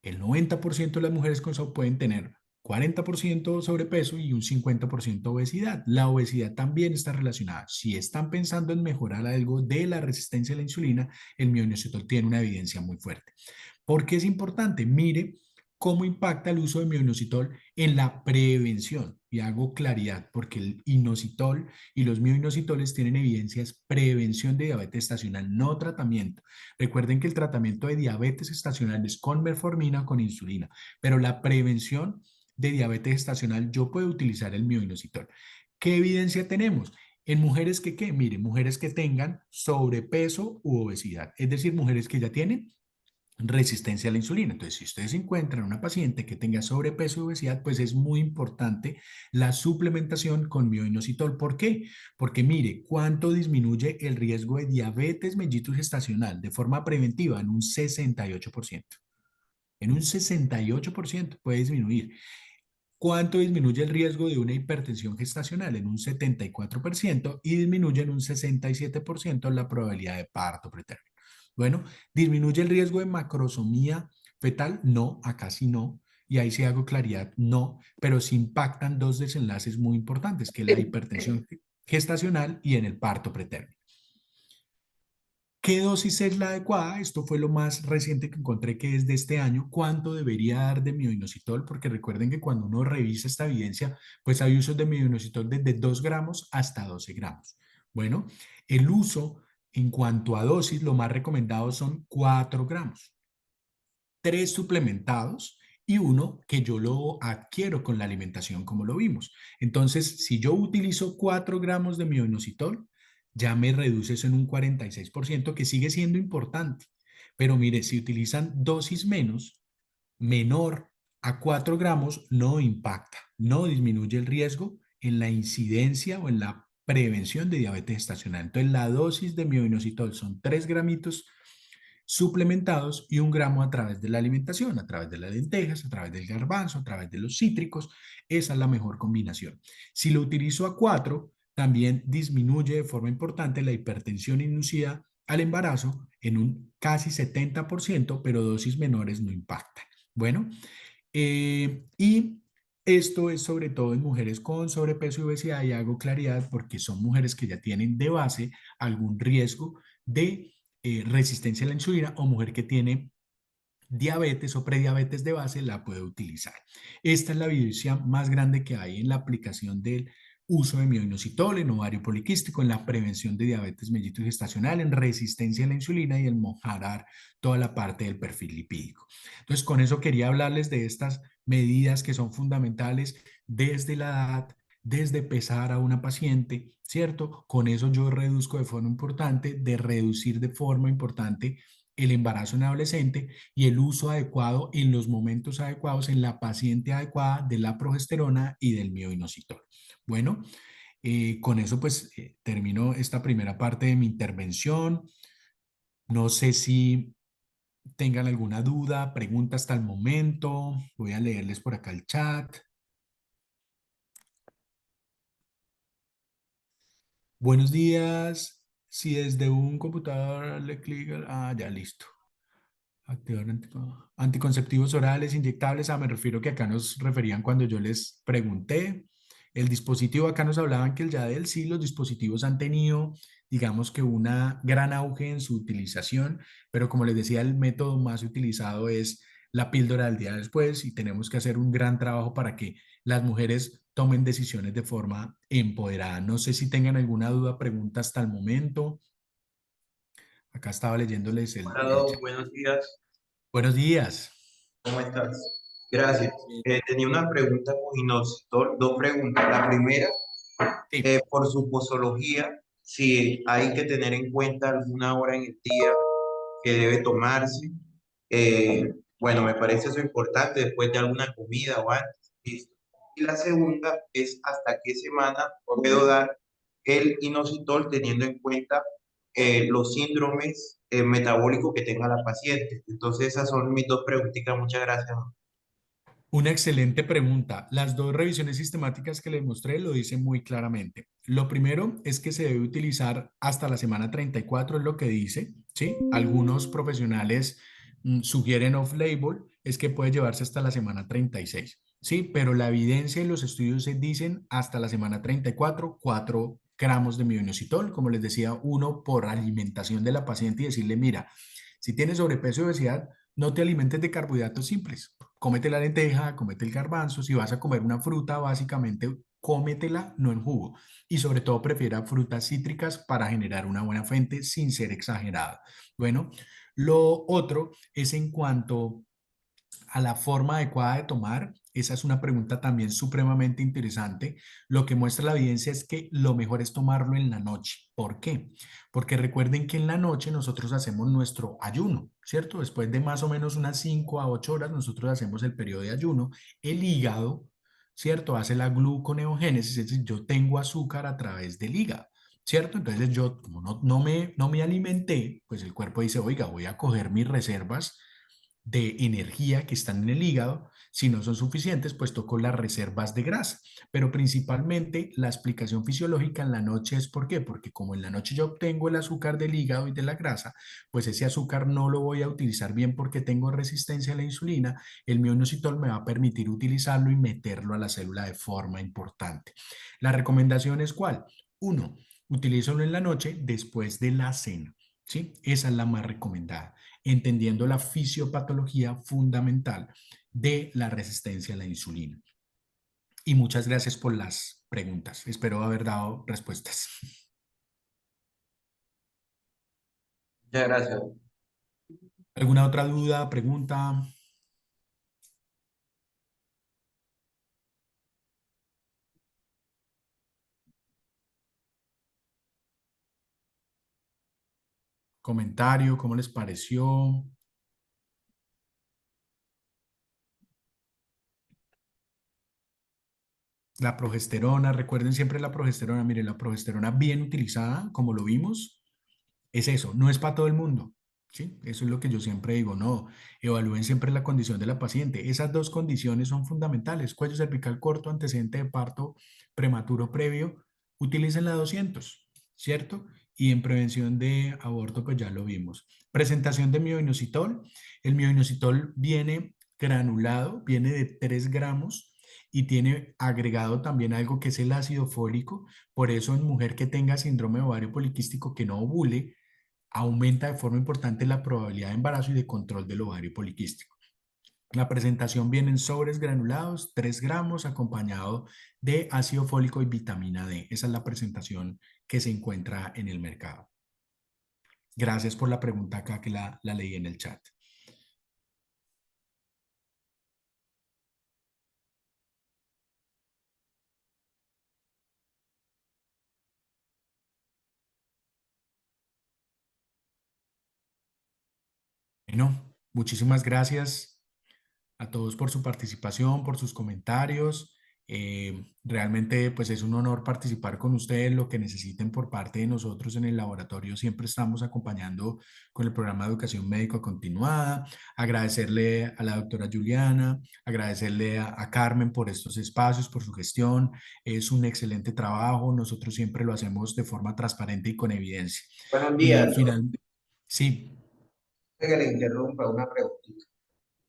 el 90% de las mujeres con SOP pueden tener 40% sobrepeso y un 50% obesidad. La obesidad también está relacionada. Si están pensando en mejorar algo de la resistencia a la insulina, el mioinositol tiene una evidencia muy fuerte. ¿Por qué es importante? Mire cómo impacta el uso de mioinositol en la prevención. Y hago claridad, porque el inositol y los mioinositoles tienen evidencias prevención de diabetes estacional, no tratamiento. Recuerden que el tratamiento de diabetes estacional es con metformina o con insulina, pero la prevención de diabetes estacional yo puedo utilizar el mioinositol. ¿Qué evidencia tenemos? En mujeres que, ¿qué? Miren, mujeres que tengan sobrepeso u obesidad, es decir, mujeres que ya tienen resistencia a la insulina. Entonces, si ustedes encuentran una paciente que tenga sobrepeso y obesidad, pues es muy importante la suplementación con mioinositol. ¿Por qué? Porque mire, ¿cuánto disminuye el riesgo de diabetes mellitus gestacional de forma preventiva? En un 68%. En un 68% puede disminuir. ¿Cuánto disminuye el riesgo de una hipertensión gestacional? En un 74% y disminuye en un 67% la probabilidad de parto pretérmino. Bueno, ¿disminuye el riesgo de macrosomía fetal? No, acá sí no. Y ahí sí hago claridad, no, pero sí impactan 2 desenlaces muy importantes, que es la hipertensión gestacional y en el parto pretérmino. ¿Qué dosis es la adecuada? Esto fue lo más reciente que encontré, que es de este año. ¿Cuánto debería dar de mioinositol? Porque recuerden que cuando uno revisa esta evidencia, pues hay usos de mioinositol desde 2 gramos hasta 12 gramos. Bueno, el uso en cuanto a dosis, lo más recomendado son 4 gramos. 3 suplementados y 1 que yo lo adquiero con la alimentación, como lo vimos. Entonces, si yo utilizo 4 gramos de mioinositol, ya me reduce eso en un 46%, que sigue siendo importante. Pero mire, si utilizan dosis menor a 4 gramos, no impacta, no disminuye el riesgo en la incidencia o en la prevención de diabetes estacional. Entonces, la dosis de mioinositol son 3 gramitos suplementados y 1 gramo a través de la alimentación, a través de las lentejas, a través del garbanzo, a través de los cítricos. Esa es la mejor combinación. Si lo utilizo a 4, también disminuye de forma importante la hipertensión inducida al embarazo en un casi 70%, pero dosis menores no impactan. Bueno, y esto es sobre todo en mujeres con sobrepeso y obesidad, y hago claridad porque son mujeres que ya tienen de base algún riesgo de resistencia a la insulina, o mujer que tiene diabetes o prediabetes de base la puede utilizar. Esta es la evidencia más grande que hay en la aplicación del uso de mioinositol en ovario poliquístico, en la prevención de diabetes mellitus gestacional, en resistencia a la insulina y en mejorar toda la parte del perfil lipídico. Entonces, con eso quería hablarles de estas medidas que son fundamentales desde la edad, desde pesar a una paciente, ¿cierto? Con eso yo reduzco de forma importante, de reducir de forma importante el embarazo en adolescente y el uso adecuado en los momentos adecuados en la paciente adecuada de la progesterona y del mioinositol. Bueno, Con eso pues termino esta primera parte de mi intervención. No sé si tengan alguna duda, pregunta hasta el momento. Voy a leerles por acá el chat. Buenos días. Si desde un computador le clic, ya listo. Activar anticonceptivos orales inyectables. Me refiero que acá nos referían cuando yo les pregunté. El dispositivo, acá nos hablaban que el Yadel, sí, los dispositivos han tenido, digamos que una gran auge en su utilización, pero como les decía, el método más utilizado es la píldora del día después y tenemos que hacer un gran trabajo para que las mujeres tomen decisiones de forma empoderada. No sé si tengan alguna duda, pregunta hasta el momento. Acá estaba leyéndoles Hola, el Doc, chat. buenos días. Buenos días. ¿Cómo estás? Gracias. Tenía una pregunta con Inositol, dos preguntas. La primera, Sí. por su posología, si hay que tener en cuenta alguna hora en el día que debe tomarse. Bueno, me parece eso importante después de alguna comida o antes. Listo. Y la segunda es hasta qué semana puedo dar el inositol teniendo en cuenta los síndromes metabólicos que tenga la paciente. Entonces, esas son mis dos preguntitas. Muchas gracias. Una excelente pregunta. Las dos revisiones sistemáticas que le mostré lo dicen muy claramente. Lo primero es que se debe utilizar hasta la semana 34, es lo que dice, ¿sí? Algunos profesionales sugieren off-label, es que puede llevarse hasta la semana 36, ¿sí? Pero la evidencia y los estudios se dicen hasta la semana 34, 4 gramos de mioinositol, como les decía, uno por alimentación de la paciente y decirle, mira, si tienes sobrepeso y obesidad, no te alimentes de carbohidratos simples. Cómete la lenteja, cómete el garbanzo. Si vas a comer una fruta, básicamente cómetela, no en jugo. Y sobre todo prefiera frutas cítricas para generar una buena fuente sin ser exagerada. Bueno, lo otro es en cuanto a la forma adecuada de tomar. Esa es una pregunta también supremamente interesante. Lo que muestra la evidencia es que lo mejor es tomarlo en la noche. ¿Por qué? Porque recuerden que en la noche nosotros hacemos nuestro ayuno, ¿cierto? Después de más o menos unas 5 a 8 horas nosotros hacemos el periodo de ayuno. El hígado, ¿cierto? Hace la gluconeogénesis, es decir, yo tengo azúcar a través del hígado. ¿Cierto? Entonces yo, como no me alimenté, pues el cuerpo dice, oiga, voy a coger mis reservas de energía que están en el hígado. Si no son suficientes, pues toco las reservas de grasa. Pero principalmente la explicación fisiológica en la noche es ¿por qué? Porque como en la noche yo obtengo el azúcar del hígado y de la grasa, pues ese azúcar no lo voy a utilizar bien porque tengo resistencia a la insulina. El mioinositol me va a permitir utilizarlo y meterlo a la célula de forma importante. La recomendación es ¿cuál? Uno, utilízalo en la noche después de la cena. ¿Sí? Esa es la más recomendada, entendiendo la fisiopatología fundamental de la resistencia a la insulina. Y muchas gracias por las preguntas. Espero haber dado respuestas. Muchas gracias. ¿Alguna otra duda, pregunta, comentario? ¿Cómo les pareció? La progesterona, recuerden siempre la progesterona. Miren, la progesterona bien utilizada, como lo vimos, es eso, no es para todo el mundo. ¿Sí? Eso es lo que yo siempre digo, no, evalúen siempre la condición de la paciente. Esas dos condiciones son fundamentales, cuello cervical corto, antecedente de parto prematuro previo, utilicen la 200, ¿cierto? Y en prevención de aborto, pues ya lo vimos. Presentación de mioinositol. El mioinositol viene granulado, viene de 3 gramos y tiene agregado también algo que es el ácido fólico. Por eso en mujer que tenga síndrome de ovario poliquístico que no ovule, aumenta de forma importante la probabilidad de embarazo y de control del ovario poliquístico. La presentación viene en sobres granulados, 3 gramos, acompañado de ácido fólico y vitamina D. Esa es la presentación que se encuentra en el mercado. Gracias por la pregunta acá que la leí en el chat. Bueno, muchísimas gracias a todos por su participación, por sus comentarios. Realmente pues es un honor participar con ustedes, lo que necesiten por parte de nosotros en el laboratorio, siempre estamos acompañando con el programa de educación médica continuada. Agradecerle a la doctora Juliana, agradecerle a Carmen por estos espacios, por su gestión, es un excelente trabajo, nosotros siempre lo hacemos de forma transparente y con evidencia. Buenos Y días, final, sí, que le interrumpa una preguntita.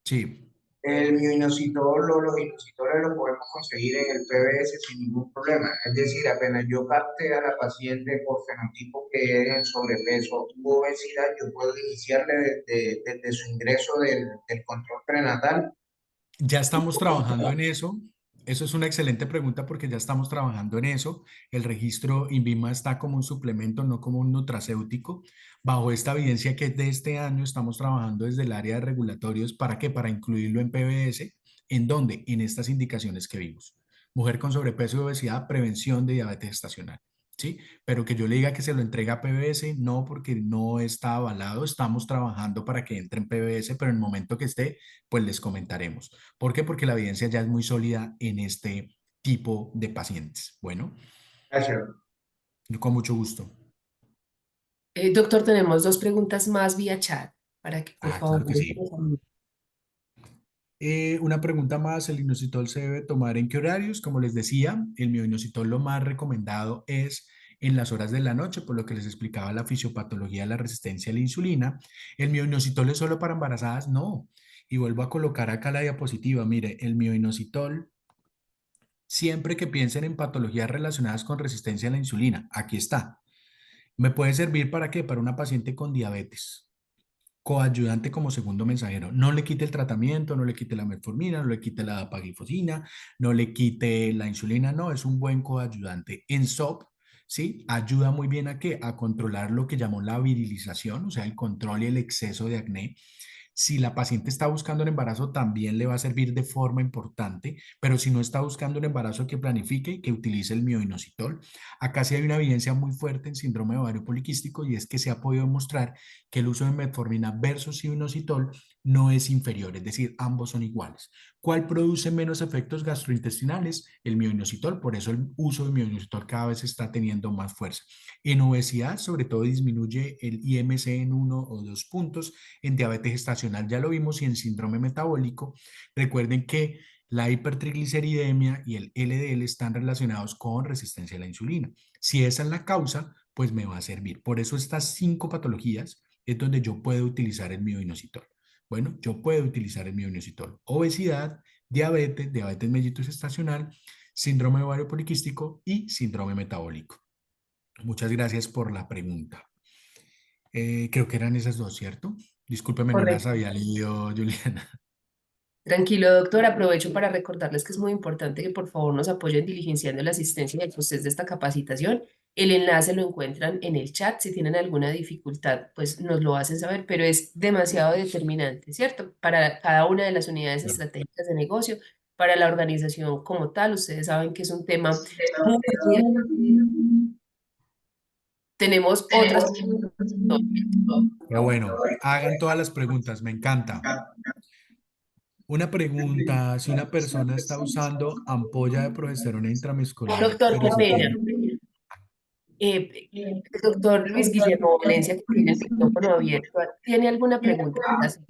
sí. El mioinositol o los inositoles los podemos conseguir en el PBS sin ningún problema. Es decir, apenas yo capte a la paciente por fenotipo que es el sobrepeso u obesidad, yo puedo iniciarle desde su ingreso del control prenatal. Ya estamos trabajando en eso. Eso es una excelente pregunta porque ya estamos trabajando en eso. El registro INVIMA está como un suplemento, no como un nutracéutico. Bajo esta evidencia que es de este año, estamos trabajando desde el área de regulatorios. ¿Para qué? Para incluirlo en PBS. ¿En dónde? En estas indicaciones que vimos. Mujer con sobrepeso y obesidad, prevención de diabetes gestacional. ¿Sí? Pero que yo le diga que se lo entrega a PBS, no, porque no está avalado. Estamos trabajando para que entre en PBS, pero en el momento que esté, pues les comentaremos. ¿Por qué? Porque la evidencia ya es muy sólida en este tipo de pacientes. Bueno, Gracias. con mucho gusto. Doctor, tenemos dos preguntas más vía chat para que por Ah, favor. claro que sí. Una pregunta más, ¿el inositol se debe tomar en qué horarios? Como les decía, el mioinositol lo más recomendado es en las horas de la noche, por lo que les explicaba la fisiopatología de la resistencia a la insulina. ¿El mioinositol es solo para embarazadas? No. Y vuelvo a colocar acá la diapositiva. Mire, el mioinositol, siempre que piensen en patologías relacionadas con resistencia a la insulina, aquí está. ¿Me puede servir para qué? Para una paciente con diabetes. Coayudante como segundo mensajero. No le quite el tratamiento, no le quite la metformina, no le quite la dapaglifosina, no le quite la insulina, no, es un buen coayudante. En SOP, ¿sí? Ayuda muy bien a qué? A controlar lo que llamó la virilización, o sea, el control y el exceso de acné. Si la paciente está buscando un embarazo, también le va a servir de forma importante, pero si no está buscando un embarazo, que planifique y que utilice el mioinositol. Acá sí hay una evidencia muy fuerte en síndrome de ovario poliquístico y es que se ha podido demostrar que el uso de metformina versus inositol no es inferior, es decir, ambos son iguales. ¿Cuál produce menos efectos gastrointestinales? El mioinositol, por eso el uso de mioinositol cada vez está teniendo más fuerza. En obesidad, sobre todo, disminuye el IMC en 1 o 2 puntos. En diabetes gestacional ya lo vimos y en síndrome metabólico, recuerden que la hipertrigliceridemia y el LDL están relacionados con resistencia a la insulina. Si esa es la causa, pues me va a servir. Por eso estas 5 patologías es donde yo puedo utilizar el mioinositol. Bueno, yo puedo utilizar el mioinositol. Obesidad, diabetes, diabetes mellitus gestacional, síndrome ovario poliquístico y síndrome metabólico. Muchas gracias por la pregunta. Creo que eran esas dos, ¿cierto? Discúlpeme, no las Correcto. había leído, Juliana. Tranquilo, doctor. Aprovecho para recordarles que es muy importante que por favor nos apoyen diligenciando la asistencia y el proceso de esta capacitación. El enlace lo encuentran en el chat. Si tienen alguna dificultad, pues nos lo hacen saber, pero es demasiado determinante, ¿cierto? Para cada una de las unidades Claro. estratégicas de negocio, para la organización como tal. Ustedes saben que es un tema muy riesgoso. Tenemos otras. Pero bueno, hagan todas las preguntas, me encanta. Una pregunta, si una persona está usando ampolla de progesterona intramuscular, Doctor, pero qué si pena. tiene... El doctor Luis Guillermo Valencia, que tiene el micrófono abierto, ¿tiene alguna pregunta para hacer?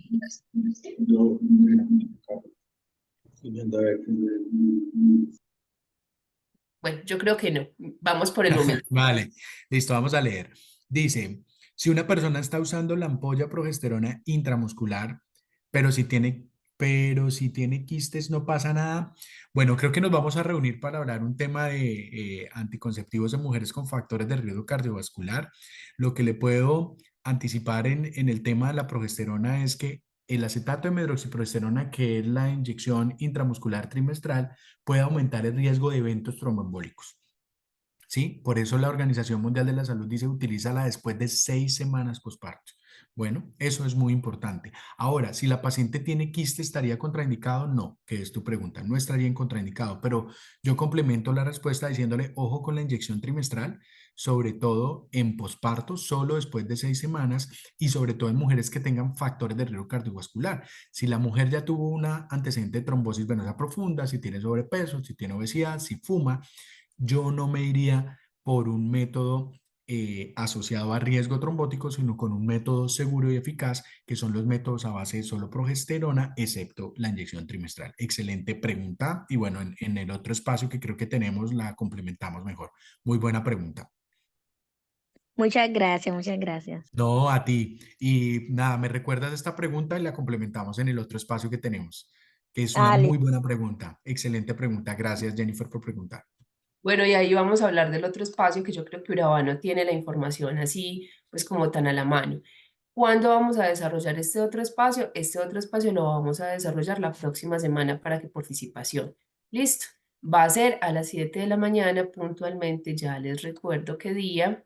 Bueno, yo creo que no. Vamos por el momento. Vale, listo, vamos a leer. Dice, si una persona está usando la ampolla progesterona intramuscular, pero si tiene quistes no pasa nada. Bueno, creo que nos vamos a reunir para hablar un tema de anticonceptivos en mujeres con factores de riesgo cardiovascular. Lo que le puedo anticipar en el tema de la progesterona es que el acetato de medroxiprogesterona, que es la inyección intramuscular trimestral, puede aumentar el riesgo de eventos tromboembólicos. ¿Sí? Por eso la Organización Mundial de la Salud dice utilízala después de 6 semanas posparto. Bueno, eso es muy importante. Ahora, si la paciente tiene quiste, ¿estaría contraindicado? No, que es tu pregunta, no estaría en contraindicado, pero yo complemento la respuesta diciéndole, ojo con la inyección trimestral. sobre todo en posparto, solo después de 6 semanas y sobre todo en mujeres que tengan factores de riesgo cardiovascular. Si la mujer ya tuvo una antecedente de trombosis venosa profunda, si tiene sobrepeso, si tiene obesidad, si fuma, yo no me iría por un método asociado a riesgo trombótico, sino con un método seguro y eficaz, que son los métodos a base de solo progesterona, excepto la inyección trimestral. Excelente pregunta. Y bueno, en el otro espacio que creo que tenemos la complementamos mejor. Muy buena pregunta. Muchas gracias, muchas gracias. No, a ti. Y nada, me recuerdas esta pregunta y la complementamos en el otro espacio que tenemos, que es una Dale. muy buena pregunta. Excelente pregunta. Gracias, Jennifer, por preguntar. Bueno, y ahí vamos a hablar del otro espacio que yo creo que Urabá no tiene la información así, pues como tan a la mano. ¿Cuándo vamos a desarrollar este otro espacio? Este otro espacio lo vamos a desarrollar la próxima semana para que participación. Listo. Va a ser a las 7 de la mañana puntualmente. Ya les recuerdo qué día.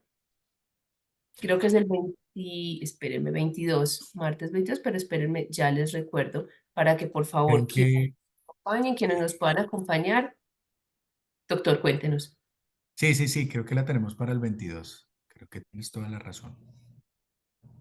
Creo que es el 20, espérenme, 22, martes 22, pero espérenme, ya les recuerdo para que por favor Creo quienes que acompañen, quienes nos puedan acompañar. Doctor, cuéntenos. sí, sí, sí, creo que la tenemos para el 22. Creo que tienes toda la razón.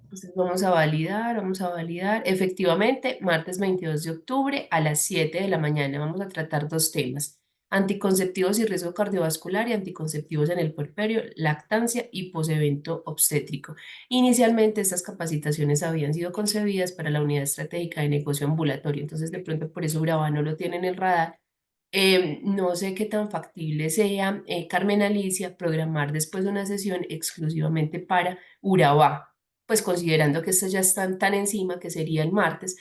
Entonces vamos a validar, vamos a validar. Efectivamente, martes 22 de octubre a las 7 de la mañana vamos a tratar dos temas: anticonceptivos y riesgo cardiovascular y anticonceptivos en el puerperio, lactancia y posevento obstétrico. Inicialmente estas capacitaciones habían sido concebidas para la unidad estratégica de negocio ambulatorio, entonces de pronto por eso Urabá no lo tiene en el radar. No sé qué tan factible sea, Carmen Alicia, programar después una sesión exclusivamente para Urabá, pues considerando que estas ya están tan encima que sería el martes.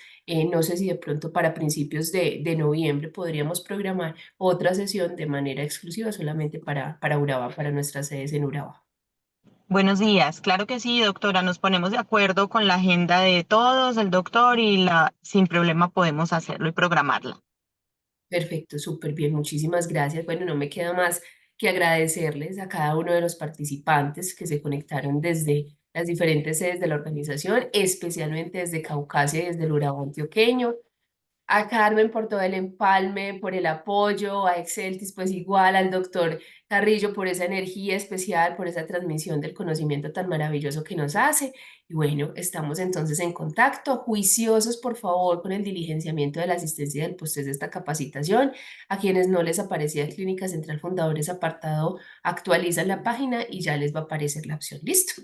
No sé si de pronto para principios de noviembre podríamos programar otra sesión de manera exclusiva solamente para Urabá, para nuestras sedes en Urabá. Buenos días, claro que sí, doctora, nos ponemos de acuerdo con la agenda de todos, el doctor, y sin problema podemos hacerlo y programarla. Perfecto, súper bien, muchísimas gracias. Bueno, no me queda más que agradecerles a cada uno de los participantes que se conectaron desde las diferentes sedes de la organización, especialmente desde Caucasia y desde el Urabá antioqueño. A Carmen por todo el empalme, por el apoyo, a Exceltis pues igual, al doctor Carrillo por esa energía especial, por esa transmisión del conocimiento tan maravilloso que nos hace. Y bueno, estamos entonces en contacto, juiciosos por favor con el diligenciamiento de la asistencia del postés de esta capacitación. A quienes no les aparecía Clínica Central Fundadores apartado, actualizan la página y ya les va a aparecer la opción. ¿Listo?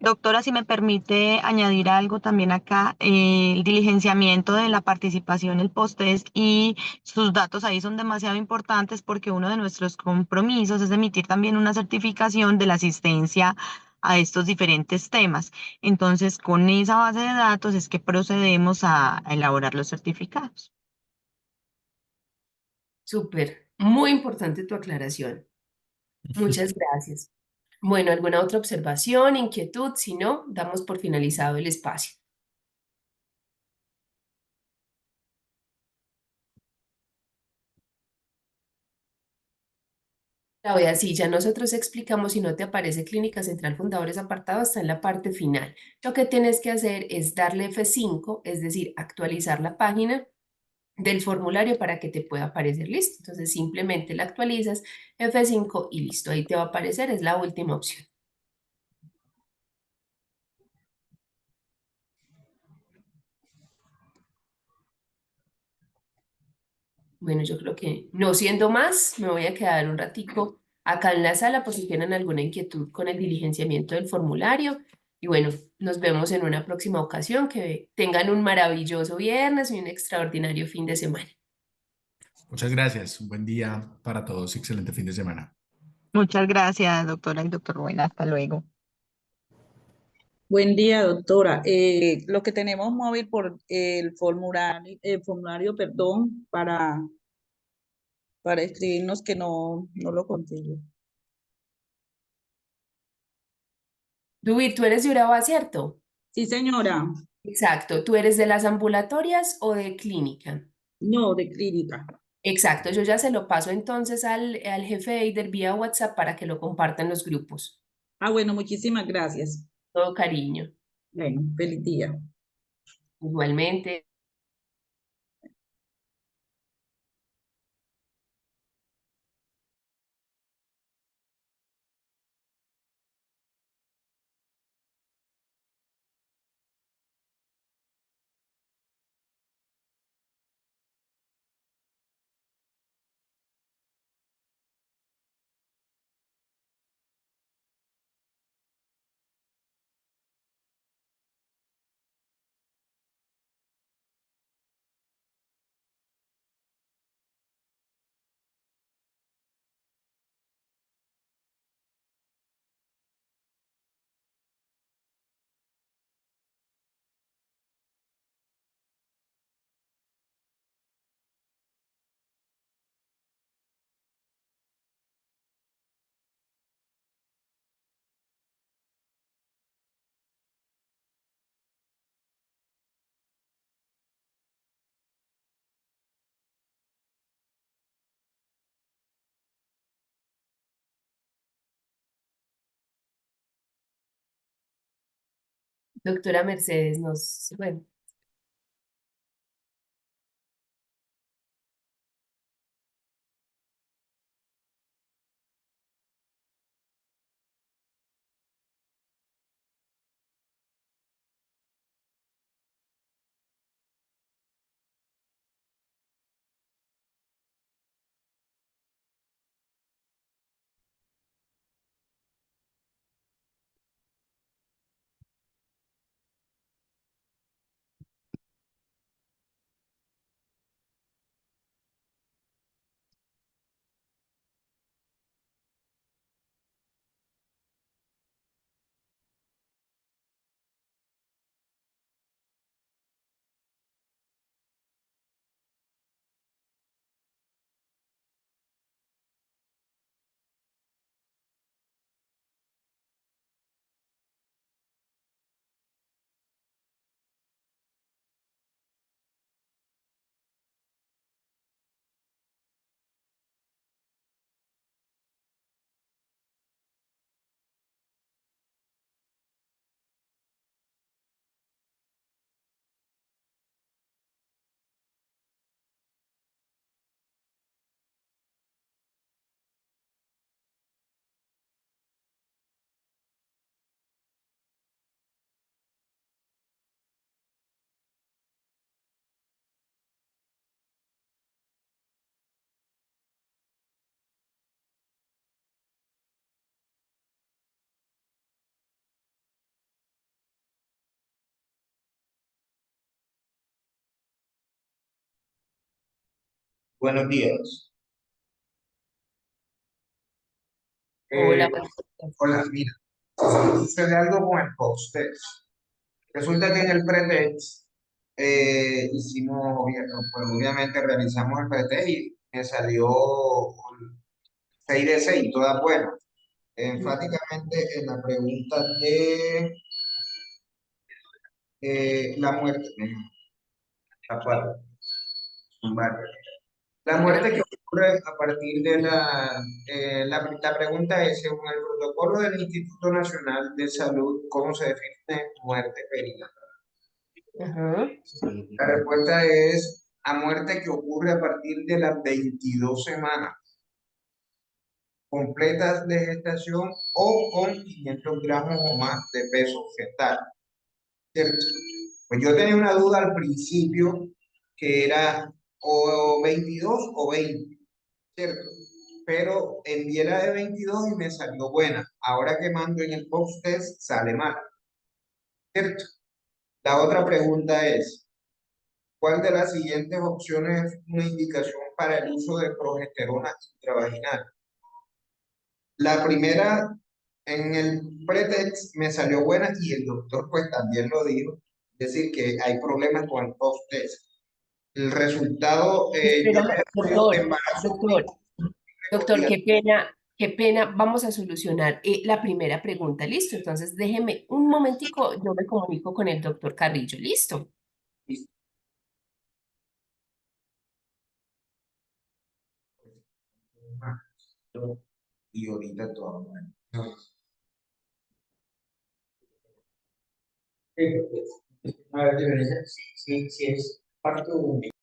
Doctora, si me permite añadir algo también acá, el diligenciamiento de la participación, el post-test y sus datos ahí son demasiado importantes porque uno de nuestros compromisos es emitir también una certificación de la asistencia a estos diferentes temas. Entonces, con esa base de datos es que procedemos a elaborar los certificados. Súper, muy importante tu aclaración. Muchas gracias. Bueno, ¿alguna otra observación, inquietud? Si no, damos por finalizado el espacio. Claudia, sí, ya nosotros explicamos, si no te aparece Clínica Central Fundadores apartado, está en la parte final. Lo que tienes que hacer es darle F5, es decir, actualizar la página del formulario para que te pueda aparecer listo. Entonces simplemente la actualizas, F5 y listo, ahí te va a aparecer, es la última opción. Bueno, yo creo que no siendo más, me voy a quedar un ratico acá en la sala por si tienen alguna inquietud con el diligenciamiento del formulario. Y bueno, nos vemos en una próxima ocasión. Que tengan un maravilloso viernes y un extraordinario fin de semana. Muchas gracias. Un buen día para todos. Excelente fin de semana. Muchas gracias, doctora y doctor Rubén. Hasta luego. Buen día, doctora. Lo que tenemos móvil por el formulario, perdón, para escribirnos que no lo consigo. Dubi, tú eres de Urabá, ¿cierto? Sí, señora. Exacto. ¿Tú eres de las ambulatorias o de clínica? No, de clínica. Exacto. Yo ya se lo paso entonces al jefe de Eider vía WhatsApp para que lo compartan en los grupos. Ah, bueno, muchísimas gracias. Todo cariño. Bueno, feliz día. Igualmente. Doctora Mercedes, bueno, Buenos días. hola, Eh, buenas tardes. hola, mira, sucede algo con el post-test. Resulta que en el pretest pues obviamente realizamos el pretest y me salió un 6 de 6, todas buenas. Enfáticamente en la pregunta de la muerte, la cual, son varias. La muerte que ocurre a partir de la pregunta es, según el protocolo del Instituto Nacional de Salud, ¿cómo se define muerte perinatal? Ajá. La respuesta es a muerte que ocurre a partir de las 22 semanas completas de gestación o con 500 gramos o más de peso fetal, ¿cierto? Pues yo tenía una duda al principio que era o 22 o 20, ¿cierto? Pero envié la de 22 y me salió buena. Ahora que mando en el post test sale mal, ¿cierto? La otra pregunta es, ¿cuál de las siguientes opciones es una indicación para el uso de progesterona intravaginal? La primera, en el pretest me salió buena y el doctor pues también lo dijo, es decir, que hay problemas con el post test. El resultado, yo Espérame, había tenido doctor, embarazo doctor, doctor, qué pena, vamos a solucionar la primera pregunta, listo. Entonces déjeme un momentico, yo me comunico con el doctor Carrillo, listo. y ahorita todo mal. A ver, sí, sí, sí es parte única.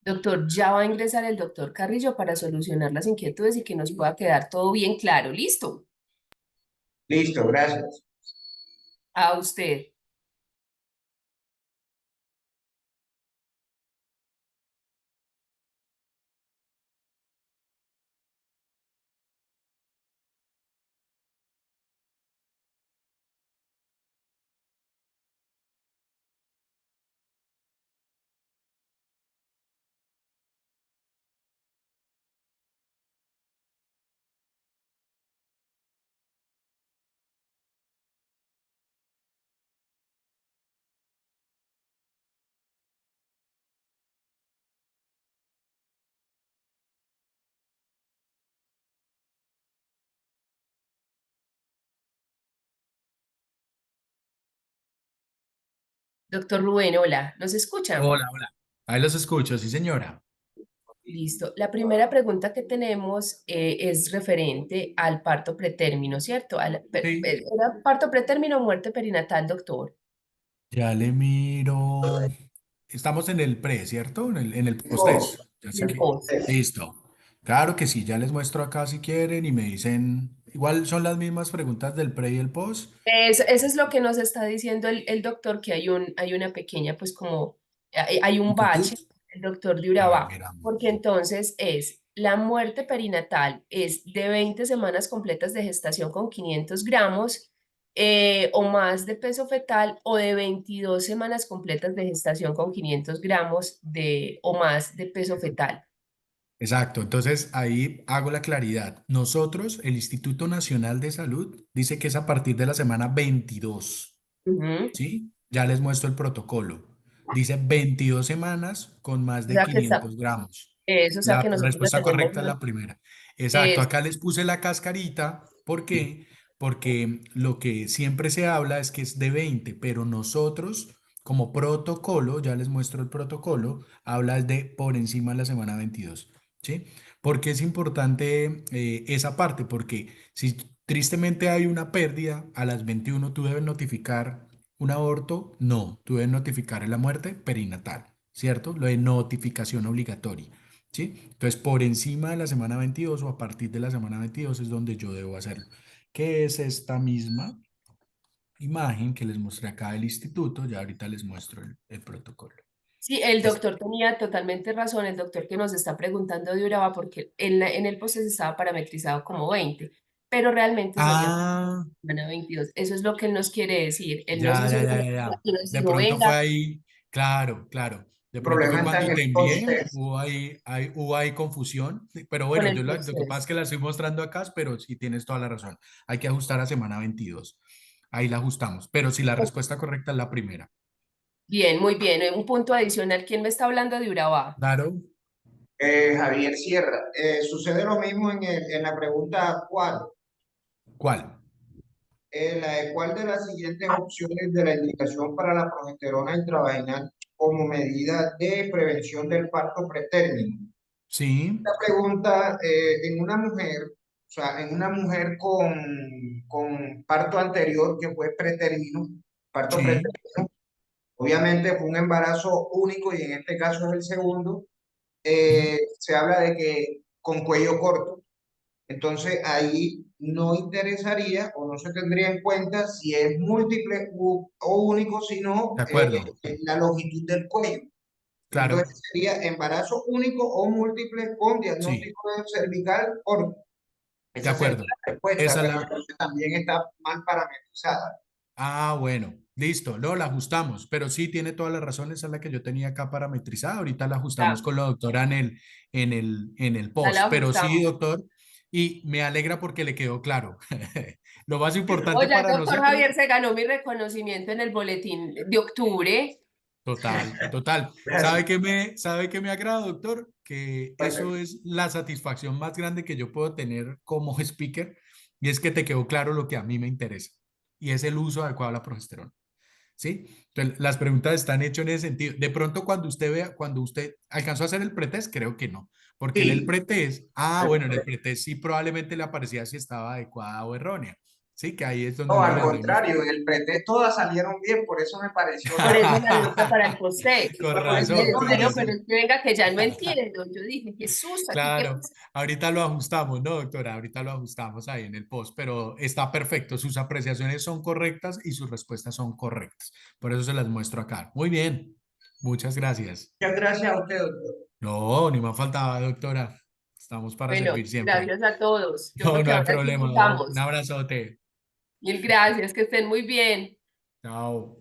Doctor, ya va a ingresar el doctor Carrillo para solucionar las inquietudes y que nos pueda quedar todo bien claro, listo. Listo, gracias. A usted. Doctor Rubén, hola, ¿nos escucha? Hola, hola. Ahí los escucho, sí, señora. Listo. La primera pregunta que tenemos es referente al parto pretérmino, ¿cierto? Sí. ¿Era parto pretérmino o muerte perinatal, doctor? Ya le miro. Estamos en el pre, ¿cierto? En el post-test. Así El que, post. listo. Claro que sí, ya les muestro acá si quieren y me dicen, igual son las mismas preguntas del pre y el post. Eso es lo que nos está diciendo el doctor, que hay una pequeña, pues como, hay un ¿Inquietud? bache, el doctor de A ver, Urabá, porque miramos. entonces la muerte perinatal es de 20 semanas completas de gestación con 500 gramos o más de peso fetal o de 22 semanas completas de gestación con 500 gramos o más de peso fetal. Exacto, entonces ahí hago la claridad. Nosotros, el Instituto Nacional de Salud, dice que es a partir de la semana 22. Ujú. ¿Sí? Ya les muestro el protocolo. Dice 22 semanas con más O de sea que está, 500 gramos. eso, o sea La que nosotros la respuesta tenemos correcta es más. la primera. Exacto, Es, acá les puse la cascarita. ¿Por qué? Porque lo que siempre se habla es que es de 20, pero nosotros, como protocolo, ya les muestro el protocolo, habla de por encima de la semana 22. ¿Sí? ¿Por qué es importante esa parte? Porque si tristemente hay una pérdida a las 21, tú debes notificar un aborto, no, tú debes notificar la muerte perinatal, ¿cierto? Lo de notificación obligatoria, ¿sí? Entonces, por encima de la semana 22 o a partir de la semana 22 es donde yo debo hacerlo, que es esta misma imagen que les mostré acá del instituto, ya ahorita les muestro el protocolo. Sí, el Es- doctor tenía totalmente razón, el doctor que nos está preguntando de Uraba, porque en el proceso estaba parametrizado como 20, pero realmente sería ah, semana 22. Eso es lo que él nos quiere decir. Él nos ya, hizo ya, una ya, ya, pregunta ya. y nos De dijo, pronto fue venga, ahí, claro, claro. De El pronto fue problema está en cuando el te envié, post-test. hubo ahí confusión. Pero con bueno, el lo que pasa es proceso. que la estoy mostrando acá, pero sí tienes toda la razón. Hay que ajustar a semana 22. Ahí la ajustamos. Pero si la respuesta correcta es la primera. Bien, muy bien. Un punto adicional. ¿Quién me está hablando de Urabá? Claro. Javier Sierra, sucede lo mismo en la pregunta 4. ¿Cuál? La de cuál de las siguientes opciones de la indicación para la progesterona intravaginal como medida de prevención del parto pretérmino. Sí, Esta pregunta en una mujer, o sea, en una mujer con parto anterior que fue pretérmino, parto sí. pretérmino, obviamente fue un embarazo único y en este caso es el segundo, Ujú. se habla de que con cuello corto. Entonces ahí no interesaría o no se tendría en cuenta si es múltiple o único, De sino acuerdo. la longitud del cuello. Claro. Entonces sería embarazo único o múltiple con Sí, diagnóstico cervical corto. de Esa sería acuerdo. la respuesta, Esa es pero la, entonces también está mal parametrizada. Ah, bueno, listo, no, la ajustamos, pero sí tiene toda la razón, esa es la que yo tenía acá parametrizada, ahorita la ajustamos Ya, con la doctora en el ya la post, pero sí, ajustamos. doctor, y me alegra porque le quedó claro. Lo más importante Oye, el para doctor nosotros, Javier se ganó mi reconocimiento en el boletín de octubre. total, total. ¿Sabe qué me agrada, doctor? Que eso es la satisfacción más grande que yo puedo tener como speaker, y es que te quedó claro lo que a mí me interesa, y es el uso adecuado de la progesterona. ¿Sí? Entonces, las preguntas están hechas en ese sentido. De pronto, cuando usted alcanzó a hacer el pretest, creo que no, porque en el Sí, pretest, bueno, en el pretest sí probablemente le aparecía si estaba adecuada o errónea. Sí, que ahí es donde no, uno al les doy mis... contrario, en el pretest todas salieron bien, por eso me pareció Por raro. eso la nota para el post-test. Con Por eso yo razón, con decía, no, pero razón. es que venga que ya no entiendo. Yo dije, Jesús, aquí qué Claro, pasa. ahorita lo ajustamos, ¿no, doctora? Ahorita lo ajustamos ahí en el post, pero está perfecto. Sus apreciaciones son correctas y sus respuestas son correctas. Por eso se las muestro acá. Muy bien, muchas gracias. Muchas gracias a usted, doctor. No, ni más faltaba, doctora. Estamos para Bueno, servir siempre. gracias a todos. Yo No, creo no que hay ahora sí problema. Un vamos. abrazote. Mil gracias, que estén muy bien. Chao.